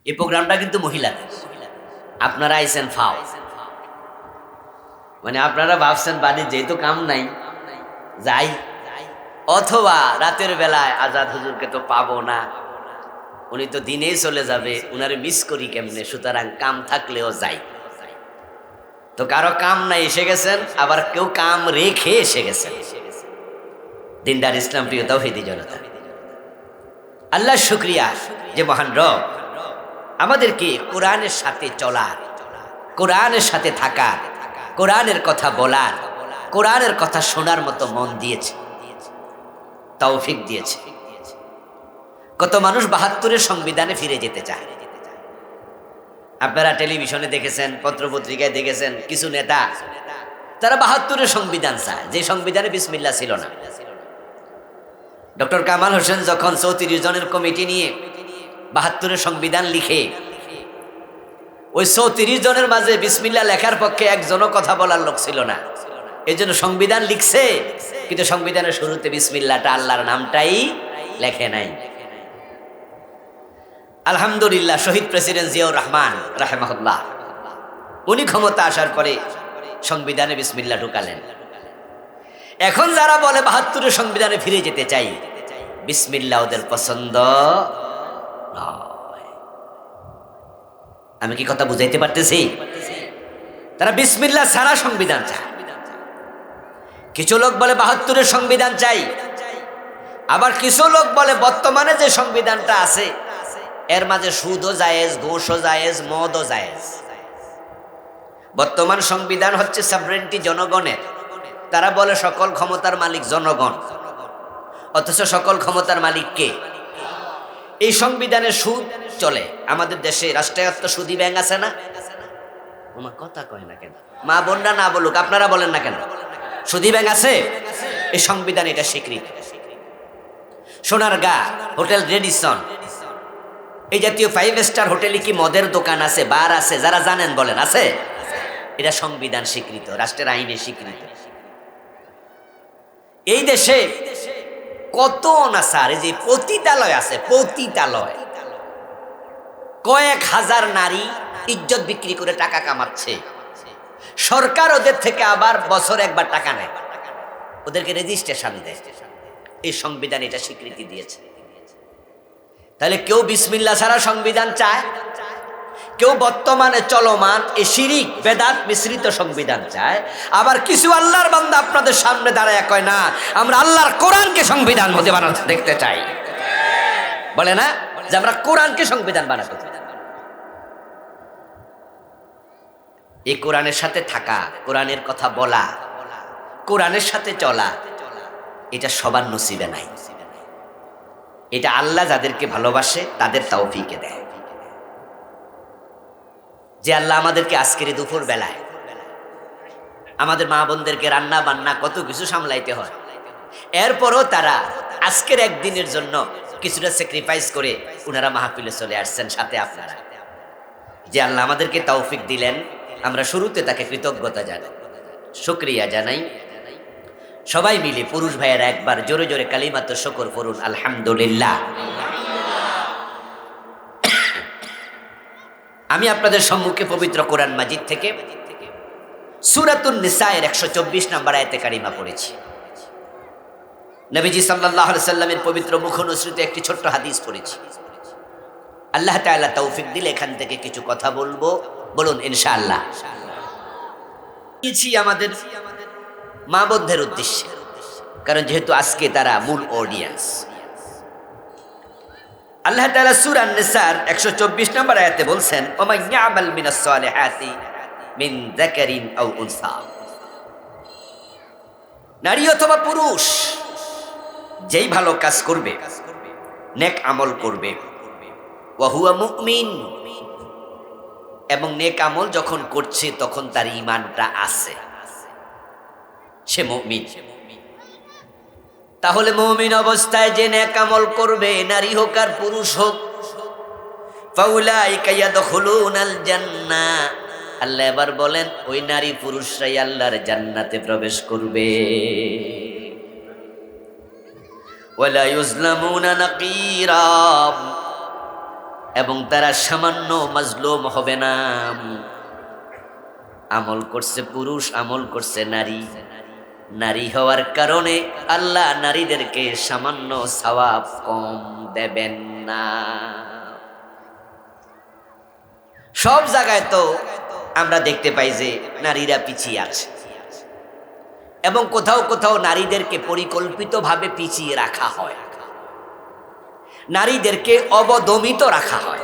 এই প্রোগ্রামটা কিন্তু মহিলাদের। আপনারা আইছেন ফাও, মানে আপনারা ভাবছেন বাড়ির যেহেতু কাম নাই যাই, অথবা রাতের বেলায় আজাদ হুজুরকে তো পাবো না, উনি তো দিনেই চলে যাবে, উনারে মিস করি কেমনে, সুতরাং কাম থাকলেও যাই। তো কারো কাম নাই এসে গেছেন, আবার কেউ কাম রেখে এসে গেছেন। দিনদার ইসলাম প্রিয় তাওহীদি জনতা, আল্লাহ শুকরিয়া যে মহান রব আমাদেরকে কোরআনের সাথে চলার, কোরআনের সাথে থাকার, কোরআনের কথা বলার, কোরআনের কথা শোনার মতো মন দিয়েছে, তৌফিক দিয়েছে। কত মানুষ ৭২-এর সংবিধানে ফিরে যেতে চায়। আপনারা টেলিভিশনে দেখেছেন, পত্রপত্রিকায় দেখেছেন, কিছু নেতা তারা ৭২-এর সংবিধান চায়, যে সংবিধানে বিসমিল্লাহ ছিল না। ডক্টর কামাল হোসেন যখন ৩৪ জনের কমিটি নিয়ে ৭২-এর সংবিধান লিখে, ওই ৩৪ জনের মাঝে বিসমিল্লাহ লেখার পক্ষে একজনও কথা বলার লোক ছিল না। এই জন্য সংবিধান লিখছে, কিন্তু সংবিধানের শুরুতে বিসমিল্লাহটা, আল্লাহর নামটাই লেখে নাই। আলহামদুলিল্লাহ, শহীদ প্রেসিডেন্ট জিয়াউর রহমান রাহিমাহুল্লাহ, উনি ক্ষমতা আসার পরে সংবিধানে বিসমিল্লাহ ঢুকালেন। এখন যারা বলে ৭২-এর সংবিধানে ফিরে যেতে চাই, বিসমিল্লাহ ওদের পছন্দ নয়। আমি কি কথা বুঝাইতে পারতেছি? তারা বিসমিল্লাহ ছাড়া সংবিধান চায়। কিছু লোক বলে ৭২-এর সংবিধান চাই, আবার কিছু লোক বলে বর্তমানে যে সংবিধানটা আছে এর মাঝে সুদও জায়েজ, ঘুষও জায়েজ, মদও জায়েজ। বর্তমান সংবিধান হচ্ছে সভরেন্টি জনগণের। তারা বলে সকল ক্ষমতার মালিক জনগণ, অথচ সকল ক্ষমতার মালিক কে? এই সংবিধানে সুদ চলে। আমাদের দেশে রাষ্ট্রায়ত্ত সুদী ব্যাংক আছে না? ওমা কথা কয় না কেন? মা বোনরা না বলুক, আপনারা বলেন না কেন? সুদী ব্যাংক আছে। এই সংবিধান এটা স্বীকৃত। সোনারগাঁ, হোটেল রেডিসন, এই জাতীয় 5 স্টার হোটেলে কি মদের দোকান আছে, বার আছে? যারা জানেন বলেন, আছে? এটা সংবিধান স্বীকৃত, রাষ্ট্রের আইনে স্বীকৃত। এই দেশে কত অনাচার, এই যে পতিতালয় আছে, পতিতালয়, কয়েক হাজার নারী ইজ্জত বিক্রি করে টাকা কামাচ্ছে। সরকার ওদের থেকে আবার বছর একবার টাকা নেয়, ওদেরকে রেজিস্ট্রেশন দেয়। এই সংবিধান এটা স্বীকৃতি দিয়েছে। তাহলে কেউ বিসমিল্লাহ ছাড়া সংবিধান চায়, কেউ বর্তমানে চলমান এই শিরিক বেদাত মিশ্রিত সংবিধান চায়, আবার কিছু আল্লাহর বান্দা আপনাদের সামনে দাঁড়ায় কয় না, আমরা আল্লাহর কোরআনকে সংবিধান মধ্যে বানাতে দেখতে চাই। বলে না যে আমরা কোরআনকে সংবিধান বানাতে চাই। এই কোরআনের সাথে থাকা, কোরআনের কথা বলা, কোরআনের সাথে চলা, এটা সবার নসিবে নাই। এটা আল্লাহ যাদেরকে ভালোবাসে তাদের তৌফিকে দেয়। যে আল্লাহ আমাদেরকে আজকের দুপুর বেলায় আমাদের মা বোনদেরকে রান্না বান্না কত কিছু সামলাইতে হয়, এরপরও তারা আজকের একদিনের জন্য কিছুটা স্যাক্রিফাইস করে ওনারা মাহফিলে চলে আসছেন সাথে আপনারা। যে আল্লাহ আমাদেরকে তৌফিক দিলেন, আমরা শুরুতে তাকে কৃতজ্ঞতা জানাই, শুকরিয়া জানাই। সবাই মিলে পুরুষ ভাইয়েরা একবার জোরে জোরে কালিমাত শুকর করুন, আলহামদুলিল্লাহ। আমি আপনাদের সম্মুখে পবিত্র কোরআন মাজিদ থেকে সূরাতুন নিসায়ের ১২৪ নম্বর আয়াতে কারিমা পড়েছি। নবীজি সাল্লাল্লাহু আলাইহি সাল্লামের পবিত্র মুখনিসৃত একটি ছোট্ট হাদিস পড়েছি। আল্লাহ তাআলা তৌফিক দিলে এখান থেকে কিছু কথা বলবো, বলুন ইনশাআল্লাহ। কিছু আমাদের মা বোনদের উদ্দেশ্যে, কারণ যেহেতু আজকে তারা মূল অডিয়েন্স। আল্লাহ তাআলা সূরা আন-নিসার ১২৪ নম্বর আয়াতে বলছেন, ওয়া মান ইয়ামাল মিনাস সালিহাতি মিন যাকারিন আও উনসা, নারী অথবা পুরুষ যেই ভালো কাজ করবে, নেক আমল করবে, ওয়া হুয়া মুমিন, এবং নেক আমল যখন করছে তখন তার ঈমানটা আছে, সে মুমিন। তাহলে মুমিন অবস্থায় যে নেক আমল করবে, নারী হোক আর পুরুষ হোক, ফাউলাইকা ইয়াদখুলুনাল জান্নাহ, আল্লাহ এবার বলেন ওই নারী পুরুষরাই আল্লাহর জান্নাতে প্রবেশ করবে। ওয়ালা ইউজলামুনা নাকিরা, এবং তারা সামান্য মাজলুম হবে না। আমল করছে পুরুষ, আমল করছে নারী। নারী হওয়ার কারণে আল্লাহ নারীদেরকে সামান্য সওয়াব কম দেবেন না। সব জায়গায় তো আমরা দেখতে পাই যে নারীরা পিছিয়ে আছে, এবং কোথাও কোথাও নারীদেরকে পরিকল্পিতভাবে পিছিয়ে রাখা হয়, নারীদেরকে অবদমিত রাখা হয়।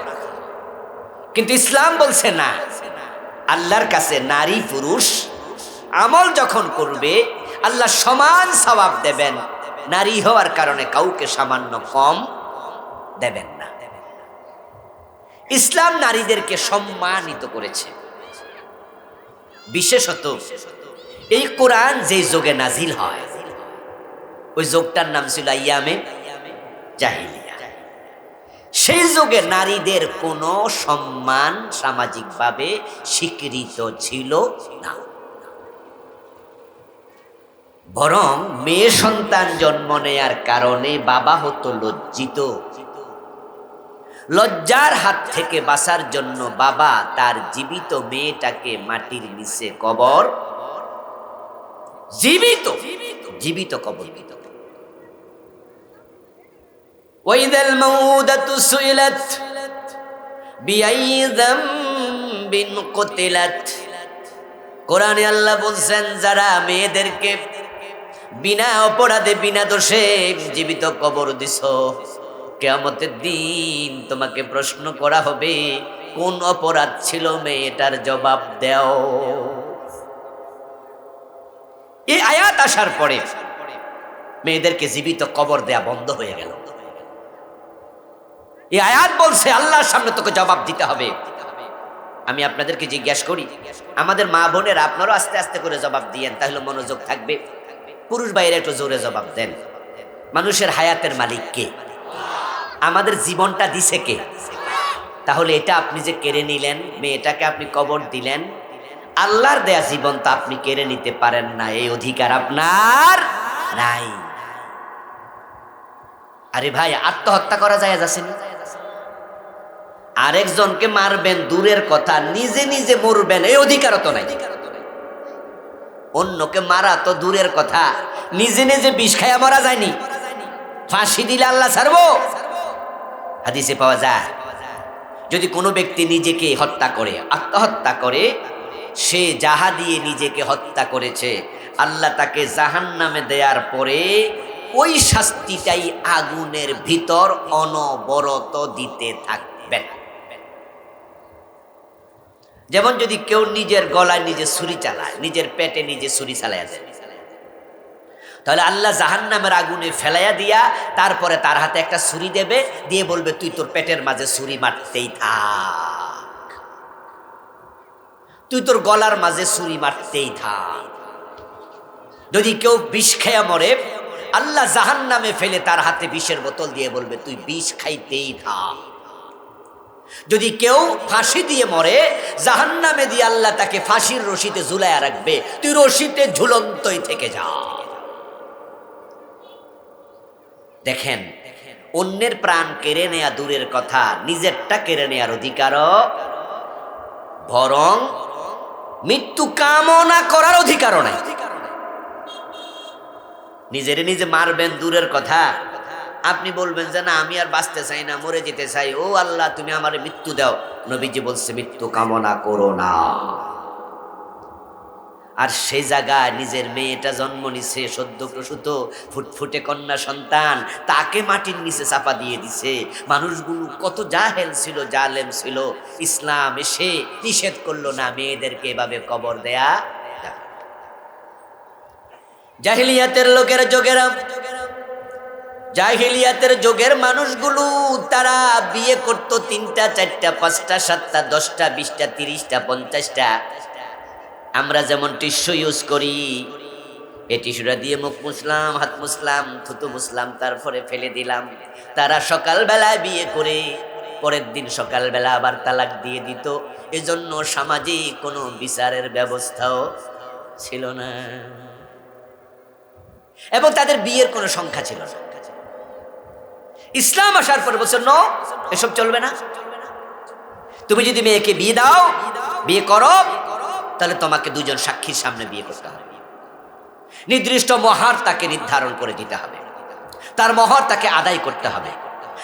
কিন্তু ইসলাম বলছে না, আল্লাহর কাছে নারী পুরুষ আমল যখন করবে আল্লাহ সমান সওয়াব দেবেন, নারী হওয়ার কারণে কাউকে সামান্য কম দেবেন না। ইসলাম নারীদেরকে সম্মানিত করেছে। বিশেষত এই কোরআন যে যুগে নাজিল হয় ওই যুগটার নাম ছিল আইয়ামে জাহিলিয়া। সেই যুগে নারীদের কোনো সম্মান সামাজিকভাবে স্বীকৃত ছিল না, বরং মেয়ে সন্তান জন্ম নেয়ার কারণে বাবা হতো লজ্জিত। লজ্জার হাত থেকে বাঁচার জন্য বাবা তার জীবিত মেয়েটাকে মাটির নিচে কবর, জীবিত জীবিত কবর দিত। ওয়াইদাল মাউদাতু সুইলাত বিআই যামবিন কুতিলাত। কোরআনে আল্লাহ বলছেন, যারা মেয়েদেরকে বিনা অপরাধে বিনা দোষে জীবিত কবর দিছো, কিয়ামতের দিন তোমাকে প্রশ্ন করা হবে কোন অপরাধ ছিল মেয়েটার, জবাব দাও। এই আয়াত আসার পরে মেয়েদেরকে জীবিত কবর দেয়া বন্ধ হয়ে গেল। এই আয়াত বলছে আল্লাহর সামনে তোকে জবাব দিতে হবে। আমি আপনাদেরকে জিজ্ঞাসা করি, আমাদের মা বোনেরা আপনারাও আস্তে আস্তে করে জবাব দিয়েন, তাহলে মনোযোগ থাকবে। পুরুষ ভাইয়েরা একটু জোরে জবাব দেন। মানুষের হায়াতের মালিক কে? আমাদের জীবনটা দিছে কে? তাহলে এটা আপনি যে কেড়ে নিলেন, মেয়েটাকে আপনি কবর দিলেন, আল্লাহর দেয়া জীবন তো আপনি কেড়ে নিতে পারেন না, এই অধিকার আপনার নাই। আরে ভাই, আত্মহত্যা করা যায় যাচ্ছেনি? আরেকজনকে মারবেন দূরের কথা, নিজে নিজে মরবেন এই অধিকারও তো নাই। অন্যকে মারা তো দূরের কথা, নিজে নিজে বিষ খাইয়া মরা যায়নি। ফাঁসি দিলে আল্লাহ ছাড়বো? হাদিসে পাওয়া যায়, যদি কোনো ব্যক্তি নিজেকে হত্যা করে, আত্মহত্যা করে, সে যাহা দিয়ে নিজেকে হত্যা করেছে, আল্লাহ তাকে জাহান্নামে দেওয়ার পরে ওই শাস্তিটাই আগুনের ভিতর অনবরত দিতে থাকবেন। যেমন যদি কেউ নিজের গলায় নিজে ছুরি চালায়, নিজের পেটে নিজে ছুরি চালাইয়া দেয়, তাহলে আল্লাহ জাহান্নামের আগুনে ফেলাইয়া দিয়া তারপরে তার হাতে একটা ছুরি দেবে, দিয়ে বলবে তুই তোর পেটের মাঝে ছুরি মারতেই থাক, তুই তোর গলার মাঝে ছুরি মারতেই থাক। যদি কেউ বিষ খেয়া মরে, আল্লাহ জাহান্নামে ফেলে তার হাতে বিষের বোতল দিয়ে বলবে তুই বিষ খাইতেই থাক। যদি কেউ ফাঁসি দিয়ে মরে, জাহান্নামে দিয়ে আল্লাহ তাকে ফাঁসির রশিতে ঝুলাইয়া রাখবে, তুই রশিতে ঝুলন্তই থেকে যা। দেখেন, অন্যের প্রাণ কেড়ে নেয়া দূরের কথা, নিজেরটা কেড়ে নেয়ার অধিকারও, বরং মৃত্যু কামনা করার অধিকারও নাই। নিজের নিজে মারবেন দূরের কথা, আপনি বলবেন যে না আমি আর বাঁচতে চাই না, মরে যেতে চাই, ও আল্লাহ তুমি আমার মৃত্যু দাও। নবীজি বলছে মৃত্যু কামনা করো না। আর সেই জায়গায় নিজের মেয়েটা জন্ম নিছে, সদ্য প্রসূত ফুটফুটে কন্যা সন্তান, তাকে মাটির নিচে চাপা দিয়ে দিছে। মানুষগুলো কত জাহেল ছিল, জালেম ছিল, ইসলাম এসে নিষেধ করলো না মেয়েদেরকে এভাবে কবর দেয়া। জাহিলিয়াতের লোকের যোগেরা, জাহিলিয়াতের যোগের মানুষগুলো তারা বিয়ে করত 3টা 4টা 5টা 7টা 10টা 20টা 30টা 50টা। আমরা যেমন টিস্যু ইউজ করি, এই টিস্যুটা দিয়ে মুখ মুছলাম, হাত মুছলাম, থুতু মুছলাম, তারপরে ফেলে দিলাম। তারা সকালবেলায় বিয়ে করে পরের দিন সকালবেলা আবার তালাক দিয়ে দিত। এজন্য সামাজিক কোনো বিচারের ব্যবস্থাও ছিল না, এবং তাদের বিয়ের কোনো সংখ্যা ছিল না। ইসলাম আসার পরে বলছে নো, এসব চলবে না। তুমি যদি মেয়েকে বিয়ে দাও, বিয়ে করো, তাহলে তোমাকে দুজন সাক্ষীর সামনে বিয়ে করতে হবে। নির্দিষ্ট মহার তাকে নির্ধারণ করে দিতে হবে, তার মহর তাকে আদায় করতে হবে,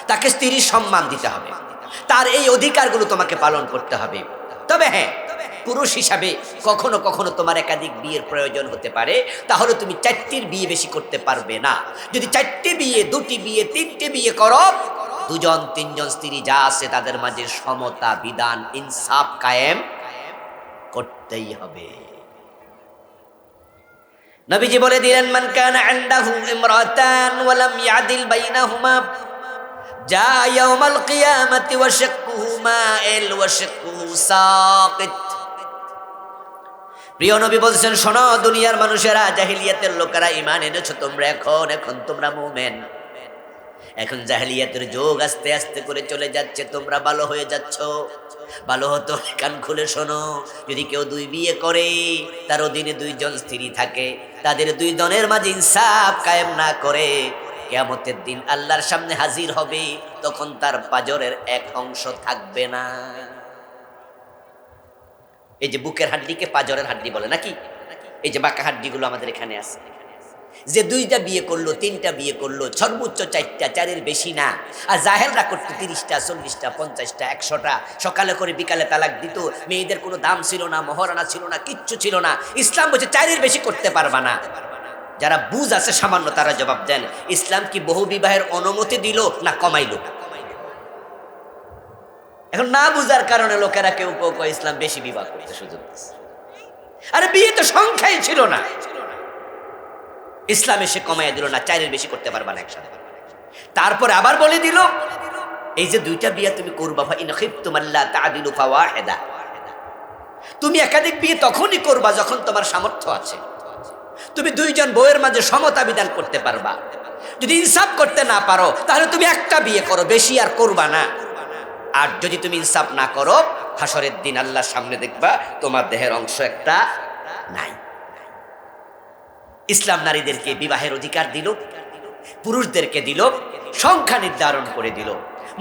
তাকে স্ত্রীর সম্মান দিতে হবে, তার এই অধিকারগুলো তোমাকে পালন করতে হবে। তবে হ্যাঁ, পুরুষ হিসাবে কখনো কখনো তোমার একাধিক বিয়ের প্রয়োজন হতে পারে, তাহলে তুমি 4টির বিয়ে বেশি করতে পারবে না। যদি 4টি বিয়ে, 2টি বিয়ে, 3টে বিয়ে করো, 2জন 3জন স্ত্রী যা আছে তাদের মাঝে সমতা বিধান ইনসাফ কায়েম করতেই হবে। নবীজি বলে দিলেন, মান কানা ইনদাহু ইমরাতান ওয়া লাম ইয়াদিল বাইনাহুমা জা ইয়াউমাল কিয়ামাতি ওয়া শাক্কুহু মাইল ওয়া শাক্কুহু সাকিত। প্রিয় নবী বলছেন, শোনো দুনিয়ার মানুষেরা, জাহিলিয়াতের লোকেরা ঈমান এনেছো তোমরা, এখন তোমরা মুমিন। এখন জাহিলিয়াতের যোগ আস্তে আস্তে করে চলে যাচ্ছে, তোমরা ভালো হয়ে যাচ্ছ। ভালো হতো কান খুলে শোনো, যদি কেউ 2 বিয়ে করে, তার অধীনে 2জন স্ত্রী থাকে, তাদের 2 জনের মাঝে ইনসাফ কায়েম না করে, কিয়ামতের দিন আল্লাহর সামনে হাজির হবে, তখন তার পাজরের এক অংশ থাকবে না। এই যে বুকের হাড্ডিকে পাজরের হাড্ডি বলে নাকি, এই যে বাঁকা হাড্ডিগুলো আমাদের এখানে আছে। যে 2টা বিয়ে করলো, 3টা বিয়ে করলো, সর্বোচ্চ 4টা, 4-এর বেশি না। আর জাহেলরা করতো 30টা, 40টা, 50টা, 100টা, সকালে করে বিকালে তালাক দিত। মেয়েদের কোনো দাম ছিল না, মহারানা ছিল না, কিচ্ছু ছিল না। ইসলাম বলছে 4-এর বেশি করতে পারবা না। যারা বুঝ আছে সামান্য, তারা জবাব দেন, ইসলাম কি বহু বিবাহের অনুমতি দিল না কমাইল? এখন না বুঝার কারণে লোকেরা কেউ কেউ ইসলাম বেশি বিবাহ করতে সুযোগ দিচ্ছে। আরে বিয়ে তো সংখ্যাই ছিল না, ইসলাম এসে কমাইয়া দিল না, 4-এর বেশি করতে পারবা না একসাথে। তারপরে আবার বলে দিল, এই যে 2টা বিয়ে তুমি করবা, ইন খিফতুম আল্লা তা'দিলু ফাওয়াহিদা, তুমি একাধিক বিয়ে তখনই করবা যখন তোমার সামর্থ্য আছে, তুমি 2জন বউয়ের মাঝে সমতা বিধান করতে পারবা। যদি ইনসাফ করতে না পারো, তাহলে তুমি একটা বিয়ে করো, বেশি আর করবা না। আর যদি তুমি ইনসাফ না করো, হাসরের দিন আল্লাহর সামনে দেখবা তোমার দেহের অংশ একটা নাই। ইসলাম নারীদেরকে বিবাহের অধিকার দিল, পুরুষদেরকে দিল, সংখ্যা নির্ধারণ করে দিল,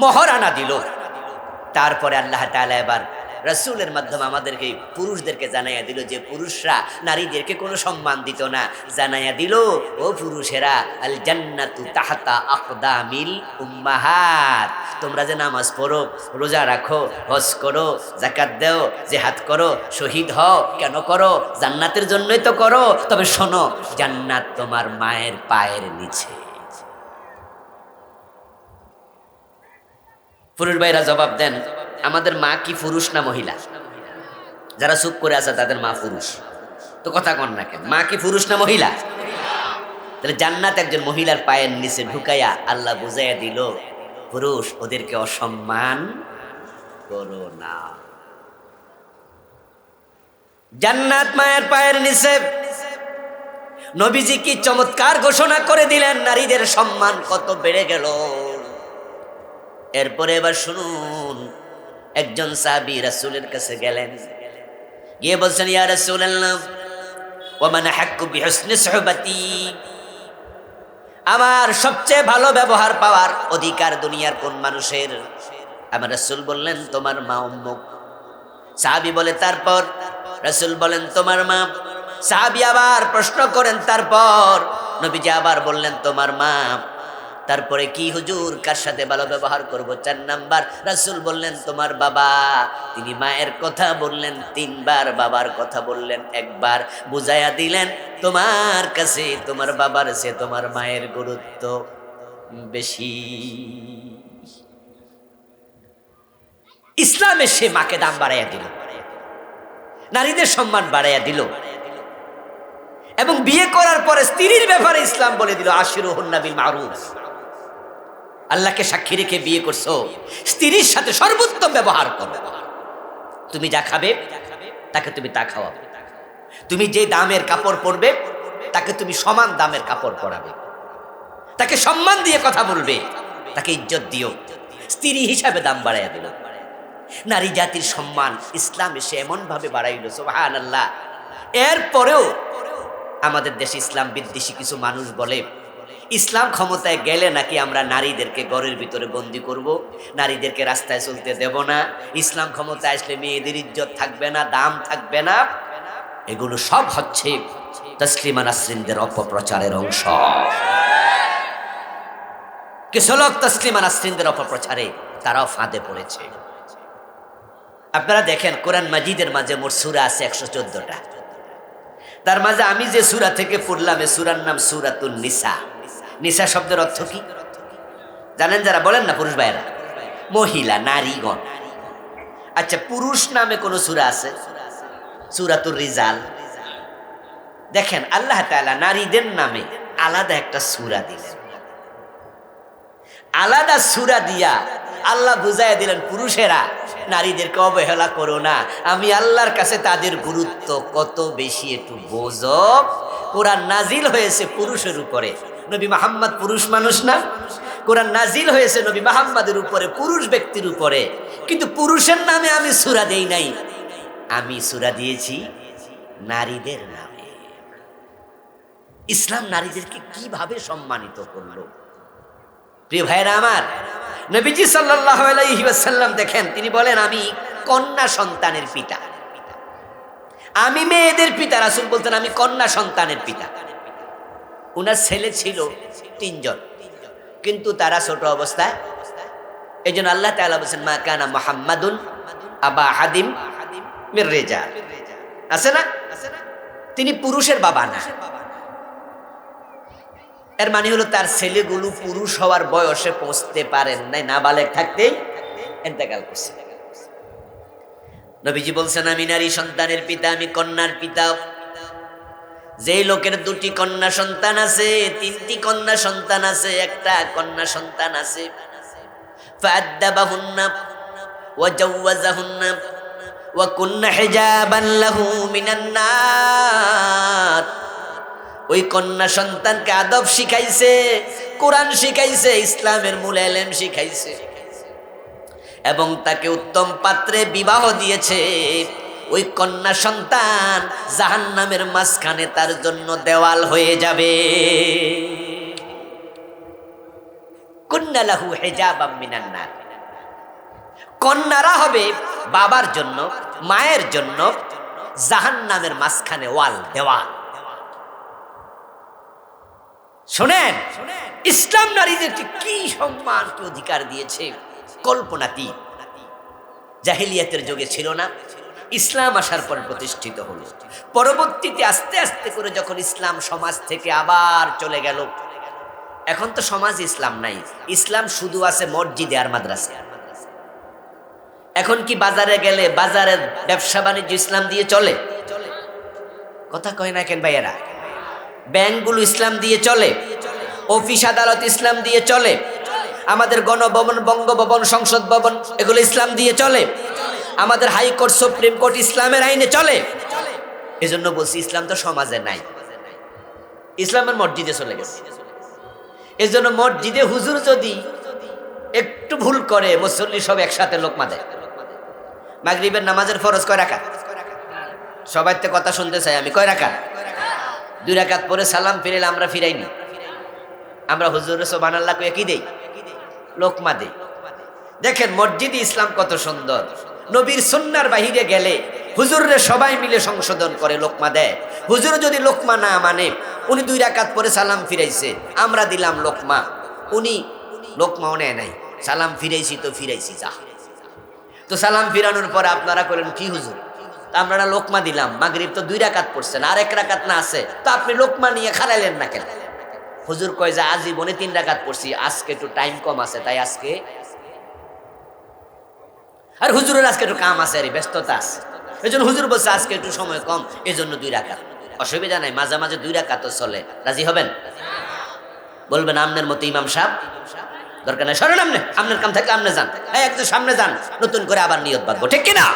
মহারানা দিল। তারপরে আল্লাহ তাআলা এবার রাসূলের মাধ্যমে আমাদেরকে, পুরুষদেরকে জানাইয়া দিল যে পুরুষরা নারীদেরকে কোনো সম্মান দিত না। জানাইয়া দিল, ও পুরুষেরা, আল জান্নাতু তাহতা আকদামিল উম্মাহাত, তোমরা যে নামাজ পড়ো, রোজা রাখো, হজ করো, যাকাত দাও, জিহাদ করো, শহীদ হও, কেন করো? জান্নাতের জন্যই তো করো। তবে শোনো, জান্নাত তোমার মায়ের পায়ের নিচে। পুরুষ ভাইরা জবাব দেন, আমাদের মা কি পুরুষ না মহিলা? যারা চুপ করে আছে তাদের মা পুরুষ, তো কথা কন না কেন? মা কি পুরুষ না মহিলা? তাহলে জান্নাত একজন মহিলার পায়ের নিচে ঢুকাইয়া আল্লাহ বুঝাইয়া দিল, পুরুষ ওদেরকে অসম্মান করো না। জান্নাত মায়ের পায়ের নিচে। নবীজি কি চমৎকার ঘোষণা করে দিলেন, নারীদের সম্মান কত বেড়ে গেল। এরপরে এবার শুনুন, একজন সাহাবী রাসূলের কাছে গেলেন, গিয়ে বলছেন, ইয়া রাসূলুল্লাহ, ওয়া মান হাক্কু বিহুসনি সুহবাতি, আমার সবচেয়ে ভালো ব্যবহার পাওয়ার অধিকার দুনিয়ার কোন মানুষের? আমার রাসূল বললেন, তোমার মা উম্মুক। সাহাবী বলে, তারপর? রাসূল বলেন, তোমার মা। সাহাবী আবার প্রশ্ন করেন, তারপর? নবীজি আবার বললেন, তোমার মা। তারপরে কি হুজুর, কার সাথে ভালো ব্যবহার করব? 4 নাম্বার। রাসূল বললেন, তোমার বাবা। তিনি মায়ের কথা বললেন 3 বার, বাবার কথা বললেন 1 বার, বুঝাইয়া দিলেন তোমার কাছে তোমার বাবার চেয়ে তোমার মায়ের গুরুত্ব বেশি। ইসলাম এসে মাকে দাম বাড়াইয়া দিল, নারীদের সম্মান বাড়াইয়া দিল, এবং বিয়ে করার পরে স্ত্রীর ব্যাপারে ইসলাম বলে দিল, আশিরুহুন্না বিল মারুফ। আল্লাহকে সাক্ষী রেখে বিয়ে করছো, স্ত্রীর সাথে সর্বোত্তম ব্যবহার করো। তুমি যা খাবে তাকে তুমি তা খাওয়াবে, তুমি যে দামের কাপড় পরবে তাকে তুমি সমান দামের কাপড় পরাবে, তাকে সম্মান দিয়ে কথা বলবে, তাকে ইজ্জত দিও। স্ত্রী হিসাবে দাম বাড়াইয়া দিল। নারী জাতির সম্মান ইসলাম এসে এমন ভাবে বাড়াইল, সুবহানাল্লাহ। এরপরেও আমাদের দেশে ইসলাম বিদ্বেষী কিছু মানুষ বলে, ইসলাম ক্ষমতায় গেলে নাকি আমরা নারীদেরকে ঘরের ভিতরে বন্দি করব, নারীদেরকে রাস্তায় চলতে দেব না, ইসলাম ক্ষমতায় আসলে মেয়েদের ইজ্জত থাকবে না, দাম থাকবে না। এগুলো সব হচ্ছে তসলিমা নাসরিনদের অপপ্রচারের অংশ। কিছু লোক তসলিমা নাসরিনদের অপপ্রচারে তারাও ফাঁদে পড়েছে। আপনারা দেখেন কোরআন মাজিদের মাঝে মোট সূরা আছে 114টা। তার মাঝে আমি যে সূরা থেকে পড়লাম এই সূরার নাম সূরাতুন নিসা। নিসা শব্দের অর্থ কি জানেন? যারা বলেন না পুরুষ ভাইয়েরা, মহিলা, নারীগণ। আচ্ছা, পুরুষ নামে কোন সূরা আছে? সূরাতুর রিজাল। দেখেন আল্লাহ তাআলা নারীদের নামে আলাদা একটা সূরা দিলেন। আলাদা সূরা দিয়া আল্লাহ বুঝাইয়া দিলেন, পুরুষেরা নারীদেরকে অবহেলা করো না, আমি আল্লাহর কাছে তাদের গুরুত্ব কত বেশি একটু বোঝো। কোরআন নাজিল হয়েছে পুরুষের উপরে, নবী মুহাম্মদ পুরুষ মানুষ না? কোরআন নাজিল হয়েছে নবী মুহাম্মদের উপরে, পুরুষ ব্যক্তির উপরে, কিন্তু পুরুষের নামে আমি সূরা দেই নাই, আমি সূরা দিয়েছি নারীদের নামে। ইসলাম নারীদেরকে কিভাবে সম্মানিত করলো! প্রিয় ভাইরা আমার, নবীজি সাল্লাল্লাহু আলাইহি ওয়াসাল্লাম দেখেন তিনি বলেন, আমি কন্যা সন্তানের পিতা, আমি মেয়েদের পিতা। রাসূল বলতেন আমি কন্যা সন্তানের পিতা। উনার ছেলে ছিল 3 জন, কিন্তু তারা ছোট অবস্থায়। এই জন্য আল্লাহ তাআলা বলেছেন, মা কানা মুহাম্মাদুন আবা হাদিম মির রিজাল। আছে না? তিনি পুরুষের বাবা না। এর মানে হলো তার ছেলেগুলো পুরুষ হওয়ার বয়সে পৌঁছতে পারেন নাই, নাবালেগ থাকতেই ইন্তেকাল করছে। নবীজি বলছেন, আমি নারী সন্তানের পিতা, আমি কন্যার পিতা। যেই লোকের 2টি কন্যা সন্তান আছে, 3টি কন্যা সন্তান আছে, একটা কন্যা সন্তান আছে, ফাআদ্দাবাহুন্না ওয়া জাওয়াজাহুন্না ওয়া কুন্না হিজাবান লাহু মিনান নার। ওই কন্যা সন্তানকে আদব শিখাইছে, কোরআন শিখাইছে, ইসলামের মূল ইলম শিখাইছে, এবং তাকে উত্তম পাত্রে বিবাহ দিয়েছে। ওই কন্যা সন্তান জাহান্নামের মাঝখানে তার জন্য দেওয়াল হয়ে যাবে। কুন্না লাহু হিজাবাম মিনান নার। কন্যারা হবে বাবার জন্য, মায়ের জন্য জাহান্নামের মাঝখানে ওয়াল, দেওয়াল। শোনেন, ইসলাম নারীদেরকে কি সম্মান, কি অধিকার দিয়েছে, কল্পনাতীত। জাহিলিয়াতের যুগে ছিল না, ইসলাম আসার পর প্রতিষ্ঠিত হলো। পরবর্তীতে আস্তে আস্তে করে যখন ইসলাম সমাজ থেকে আবার চলে গেল, এখন তো সমাজ ইসলাম নাই, ইসলাম শুধু আছে মসজিদে আর মাদ্রাসা। এখন কি বাজারে গেলে বাজারের ব্যবসা বাণিজ্য ইসলাম দিয়ে চলে? কথা কয় না কেন ভাইয়েরা? ব্যাংকগুলো ইসলাম দিয়ে চলে, অফিস আদালত ইসলাম দিয়ে চলে, আমাদের গণভবন, বঙ্গভবন, সংসদ ভবন এগুলো ইসলাম দিয়ে চলে, আমাদের হাইকোর্ট, সুপ্রিম কোর্ট ইসলামের আইনে চলে। এজন্য বলছি ইসলাম তো সমাজে নাই, ইসলামের মসজিদে চলে গেছে। এজন্য মসজিদে হুজুর যদি একটু ভুল করে, মুসল্লি সব একসাথে লোকমা দেয়। মাগরিবের নামাজের ফরজ কয় রাকাত? সবাই তো কথা শুনতে চাই আমি, কয় রাকাত? 2 রাকাত পরে সালাম ফিরাইলে আমরা ফিরাইনি, আমরা হুজুর সুবহানাল্লাহ কয়ে কি দেই? লোকমা দেই। দেখেন মসজিদে ইসলাম কত সুন্দর। নবীর সুন্নাহর বাহিরে গেলে হুজুররে সবাই মিলে সংশোধন করে লোকমা দেয়। হুজুর যদি লোকমা না মানে, উনি 2 রাকাত পরে সালাম ফিরাইছে, আমরা দিলাম লোকমা, উনি লোকমাও নেয় নাই, সালাম ফিরাইছি তো ফিরাইছি, যা। তো সালাম ফিরানোর পরে আপনারা করেন কি হুজুর, আমরা লোকমা দিলাম, মাগরিব তো 2 রাকাত পড়ছেন, আর 1 রাকাত না আছে, তো আপনি লোকমা নিয়ে খালাইলেন না কেন? হুজুর কয় যে আজীবনে 3 রাকাত পড়ছি, আজকে একটু টাইম কম আছে তাই আজকে, আর হুজুরের আজকে একটু কাম আছে, আর ব্যস্ততা আছে, এই জন্য হুজুর বলছে আজকে একটু সময় কম, এই জন্য 2 রাকাত। অসুবিধা নাই, মাঝে মাঝে 2 রাকাতও চলে। রাজি হবেন? বলবেন আমনের মতো ইমাম সাহেব দরকার নাই, সরেন আমনে, আমনের কাম থাকলে আমনে যান, একটু সামনে যান, নতুন করে আবার নিয়ত বাঁধবো, ঠিক কিনা?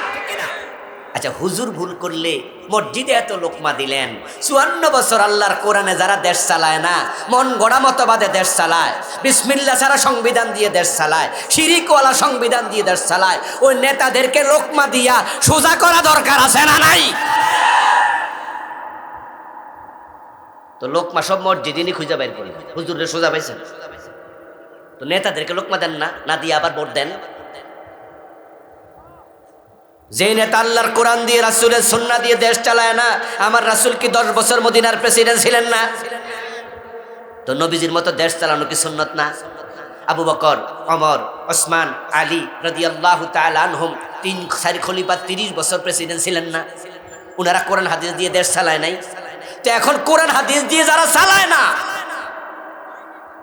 আচ্ছা, হুজুর ভুল করলে মসজিদে এত লোকমা দিলেন। 54 বছর আল্লাহর কোরআনে যারা দেশ চালায় না, মন গড়া মতবাদে দেশ চালায়, বিসমিল্লাহ ছাড়া সংবিধান দিয়ে দেশ চালায়, শিরিকওয়ালা সংবিধান দিয়ে দেশ চালায়, ওই নেতাদেরকে লোকমা দিয়া সোজা করা দরকার আছে না নাই? তো লোকমা সব মসজিদিনই খুঁজে বাইর করেন, হুজুরের সোজা পাইছেন। তো নেতাদেরকে লোকমা দেন না, না দিয়ে আবার ভোট দেন। যে নেতা আল্লাহর কোরআন দিয়ে রাসূলের সুন্নাহ দিয়ে দেশ চালায় না, আমার রাসূল কি 10 বছর মদিনার প্রেসিডেন্ট ছিলেন না? তো নবীজির মতো দেশ চালানো কি সুন্নত না? আবু বকর, ওমর, ওসমান, আলী রাদিয়াল্লাহু তাআলা আনহুম 3 খলিফা 30 বছর প্রেসিডেন্ট ছিলেন না? উনারা কোরআন হাদিস দিয়ে দেশ চালায় নাই? তো এখন কোরআন হাদিস দিয়ে যারা চালায় না,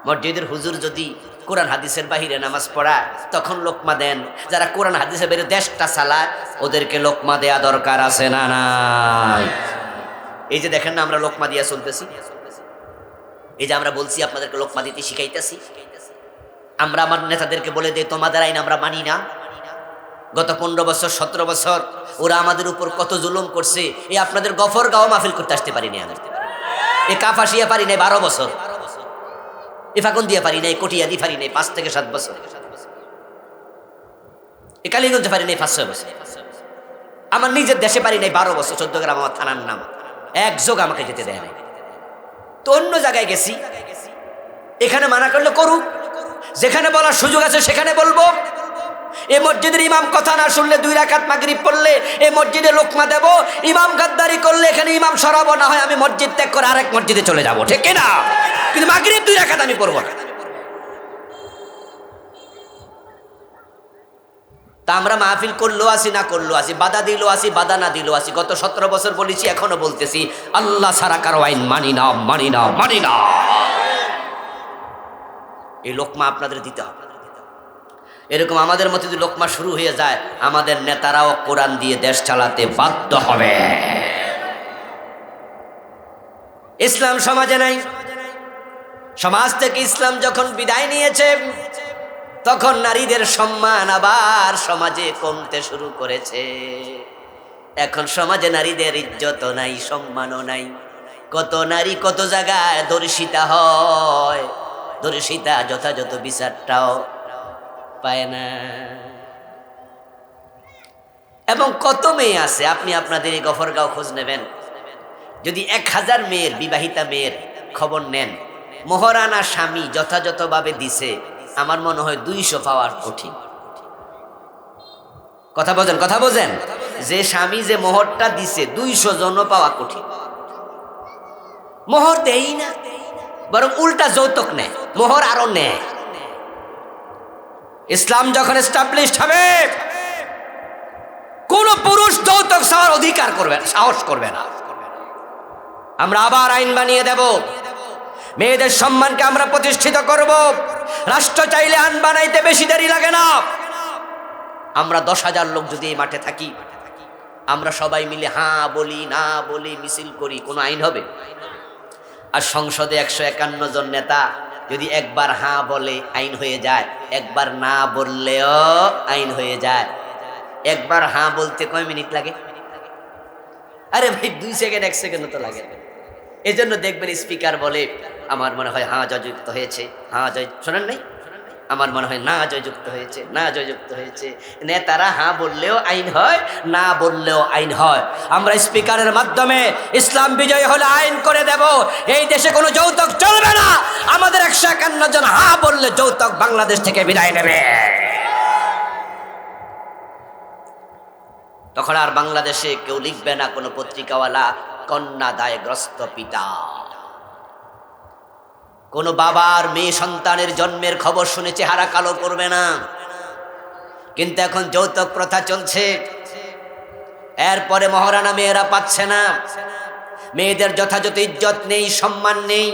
মসজিদের হুজুর যদি কোরআন হাদিসের বাহিরে নামাজ পড়ায় তখন লোকমা দেন। যারা কোরআন হাদিসের বাইরে দেশটা চালায় ওদেরকে লোকমা দেয়া দরকার আছে না নাই? এই যে দেখেন না আমরা লোকমা দিয়া চলতেছি, এই যে আমরা বলছি আপনাদেরকে লোকমা দিতে শিখাইতেছি। আমরা আমার নেতাদেরকে বলে দিই তোমাদের আইন আমরা মানি না। গত 15 বছর 17 বছর ওরা আমাদের উপর কত জুলুম করছে। এই আপনাদের গফরগাঁও মাহফিল করতে আসতে পারিনি আমি, এ কাপাসিয়া পারি নাই 12 বছর, এ ফাগুন দিয়ে পারি নাই, কটিয়া দিয়ে পারি নাই 5 থেকে 7 বছর, এ কালীগঞ্জে পারি নাই 5-6 বছর, আমার নিজের দেশে পারি নাই 12 বছর। 14 গ্রাম আমার থানার নাম, এক যোগ আমাকে যেতে দেয় নাই। তো অন্য জায়গায় গেছি, এখানে মানা করলে করুক, যেখানে বলার সুযোগ আছে সেখানে বলবো। এই মসজিদের ইমাম কথা না শুনলে 2 রাকাত মাগরিব পড়লে এই মসজিদে লোকমা দেব, ইমাম গাদ্দারি করলে এখানে ইমাম সরাবো, না হয় আমি মসজিদ ত্যাগ করে আরেক মসজিদে চলে যাব, ঠিক কিনা? কিন্তু মাগরিব 2 রাকাত আমি পড়বো না। তা আমরা মাহফিল করলো আসি না করলো আসি, বাধা দিল আসি বাধা না দিল আসি, গত 17 বছর বলেছি, এখনো বলতেছি, আল্লাহ ছাড়া কারো আইন মানি না, মানি না, মানি না। এই লোকমা আপনাদের দিতে হবে। এরকম আমাদের মধ্যে যদি লোকমা শুরু হয়ে যায়, আমাদের নেতারাও কোরআন দিয়ে দেশ চালাতে বাধ্য হবে। ইসলাম সমাজে নাই। সমাজ থেকে ইসলাম যখন বিদায় নিয়েছে তখন নারীদের সম্মান আবার সমাজে কমতে শুরু করেছে। এখন সমাজে নারীদের ইজ্জতও নাই, সম্মানও নাই। কত নারী কত জায়গায় ধর্ষিতা হয়, ধর্ষিতা যথাযথ বিচারটাও পায় না। এবং কত মেয়ে আছে, আপনি আপনাদের এই গফরগাঁও খোঁজ নেবেন, যদি 1000 মেয়ের, বিবাহিতা মেয়ের খবর নেন, মোহরানা স্বামী যথাযথভাবে দিছে, আমার মনে হয় 200 পাওয়ার কঠিন। কথা বোঝেন, কথা বোঝেন, যে স্বামী যে মোহরটা দিছে 200 জন পাওয়া কঠিন। মোহর দেই না, বরং উল্টা যৌতুক নেয়, মোহর আরো নেয়। ইসলাম যখন এস্টাবলিশড হবে, কোন পুরুষ যৌতুক চাওয়ার অধিকার করবে না, সাহস করবে না। আমরা আবার আইন বানিয়ে দেব, মেয়েদের সম্মানকে আমরা প্রতিষ্ঠিত করব। রাষ্ট্র চাইলে আইন বানাইতে বেশি দেরি লাগে না। আমরা 10,000 লোক যদি এই মাঠে থাকি, আমরা সবাই মিলে হ্যাঁ বলি না বলি মিছিল করি, কোনো আইন হবে? আর সংসদে 151 জন নেতা যদি একবার হ্যাঁ বলে আইন হয়ে যায়, একবার না বললেও আইন হয়ে যায়। একবার হ্যাঁ বলতে কয় মিনিট লাগে? আরে ভাই 2 সেকেন্ড 1 সেকেন্ড তো লাগে। এই জন্য দেখবেন স্পিকার বলে, আমার মনে হয় হ্যাঁ জয়যুক্ত হয়েছে, হ্যাঁ জয়, শোনেন নাই? আমার মনে হয় না জয়যুক্ত হয়েছে, না জয়যুক্ত হয়েছে। নেতারা হ্যাঁ বললেও আইন হয়, না বললেও আইন হয়। আমরা স্পিকারের মাধ্যমে ইসলাম বিজয় হলে আইন করে দেব, এই দেশে কোনো যৌতুক চলবে না। আমাদের 151 জন হ্যাঁ বললে যৌতুক বাংলাদেশ থেকে বিদায় নেবে। তখন আর বাংলাদেশে কেউ লিখবে না কোনো পত্রিকাওয়ালা কন্যা দায়গ্রস্ত পিতা। কোন বাবার মেয়ে সন্তানের জন্মের খবর শুনে চেহারা কালো করবে না। কিন্তু এখন যৌতুক প্রথা চলছে, এরপরে মহারানা মেয়েরা পাচ্ছে না, মেয়েদের যথাযথ ইজ্জত নেই, সম্মান নেই।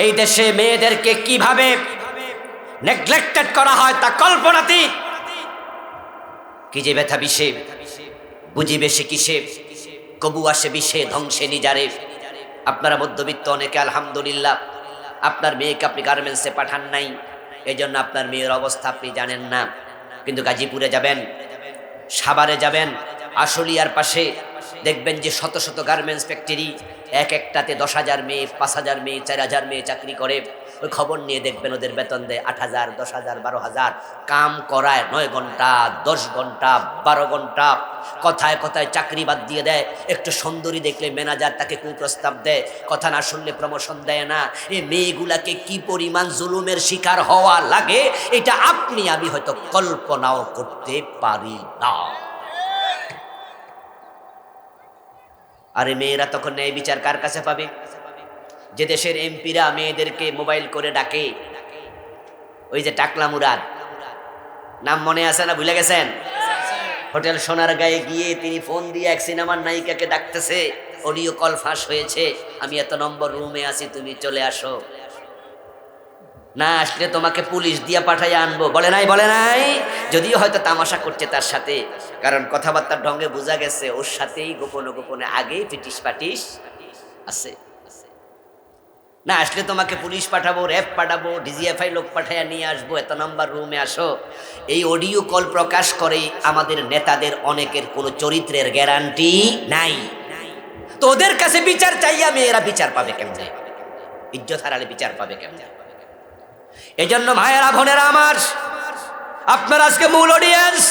এই দেশে মেয়েদেরকে কিভাবে নেগলেক্টেড করা হয় তা কল্পনাতীত। কি যে ব্যথা বিষে, বুঝিবে সে কিসে, কবু আসে বিষে ধ্বংসে নিজারে। আপনারা মধ্যবিত্ত অনেকে আলহামদুলিল্লাহ, আপনার মেয়েকে আপনি গার্মেন্টসে পাঠান নাই, এই জন্য আপনার মেয়ের অবস্থা আপনি জানেন না। কিন্তু গাজীপুরে যাবেন, সাভারে যাবেন, আশুলিয়ার পাশে দেখবেন যে শত শত গার্মেন্টস ফ্যাক্টরি, এক একটাতে 10,000 মেয়ে, 5,000 মেয়ে, 4,000 মেয়ে চাকরি করে। ওই খবর নিয়ে দেখবেন ওদের বেতন দেয় 8,000, 10,000, 12,000, কাম করায় 9 ঘন্টা, 10 ঘন্টা, 12 ঘন্টা, কথায় কথায় চাকরি বাদ দিয়ে দেয়। একটু সুন্দরী দেখলে ম্যানেজার তাকে কুপ্রস্তাব দেয়, কথা না শুনলে প্রমোশন দেয় না। এই মেয়েগুলাকে কি পরিমাণ জুলুমের শিকার হওয়া লাগে এটা আপনি আমি হয়তো কল্পনাও করতে পারি না। আরে মেয়েরা তখন ন্যায় বিচার কার কাছে পাবে? যে দেশের এমপিরা মেয়েদেরকে মোবাইল করে ডাকে, ওই যে টাকলা মুরাদ, নাম মনে আছে না ভুলে গেছেন? হোটেল সোনার গায়ে গিয়ে তিনি ফোন দিয়ে এক সিনেমার নায়িকাকে ডাকতেছে, অডিও কল ফাঁস হয়েছে, আমি এত নম্বর রুমে আছি, তুমি চলে আসো, না আসলে তোমাকে পুলিশ দিয়া পাঠাইয়া আনবো। বলে নাই? বলে নাই? যদিও হয়তো তামাশা করছে তার সাথে, কারণ কথাবার্তার ঢঙ্গে বোঝা গেছে ওর সাথেই গোপনে গোপনে আগে পিটিস পাটিস আছে। না আসলে তোমাকে পুলিশ পাঠাবো, র্যাব পাঠাবো, ডিজিএফআই লোক পাঠাইয়া নিয়ে আসবো, এত নাম্বার রুমে আসো। এই অডিও কল প্রকাশ করে আমাদের নেতাদের অনেকের কোনো চরিত্রের গ্যারান্টি নাই। তো ওদের কাছে বিচার চাইয়া মেয়েরা বিচার পাবে কেমনে? ইজ্জত হারালে বিচার পাবে কেমনে? এই জন্য ভাইয়েরা বোনেরা আমার, আপনার আজকে মূল অডিয়েন্স,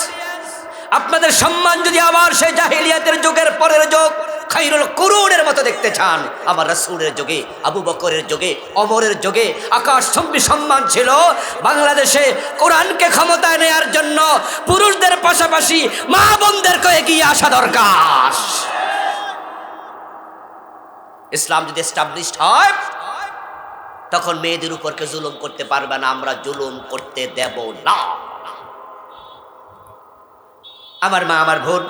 আপনাদের সম্মান যদি আবার সেই জাহিলিয়াতের যুগের পরের যুগ খাইরুল কুরুনের মতো দেখতে চান, আমার রাসূলের যুগে, আবু বকরের যুগে, ওমরের যুগে আকাশচুম্বী সম্মান ছিল। বাংলাদেশে কোরআনকে ক্ষমতায় নেয়ার জন্য পুরুষদের পাশাপাশি মা বোনদেরকে এগিয়ে আসা দরকার। ইসলাম যদি এস্টাবলিশড হয় তখন মেয়েদের উপর কেউ জুলুম করতে পারবে না, আমরা জুলুম করতে দেব না। আমার মা, আমার বোন,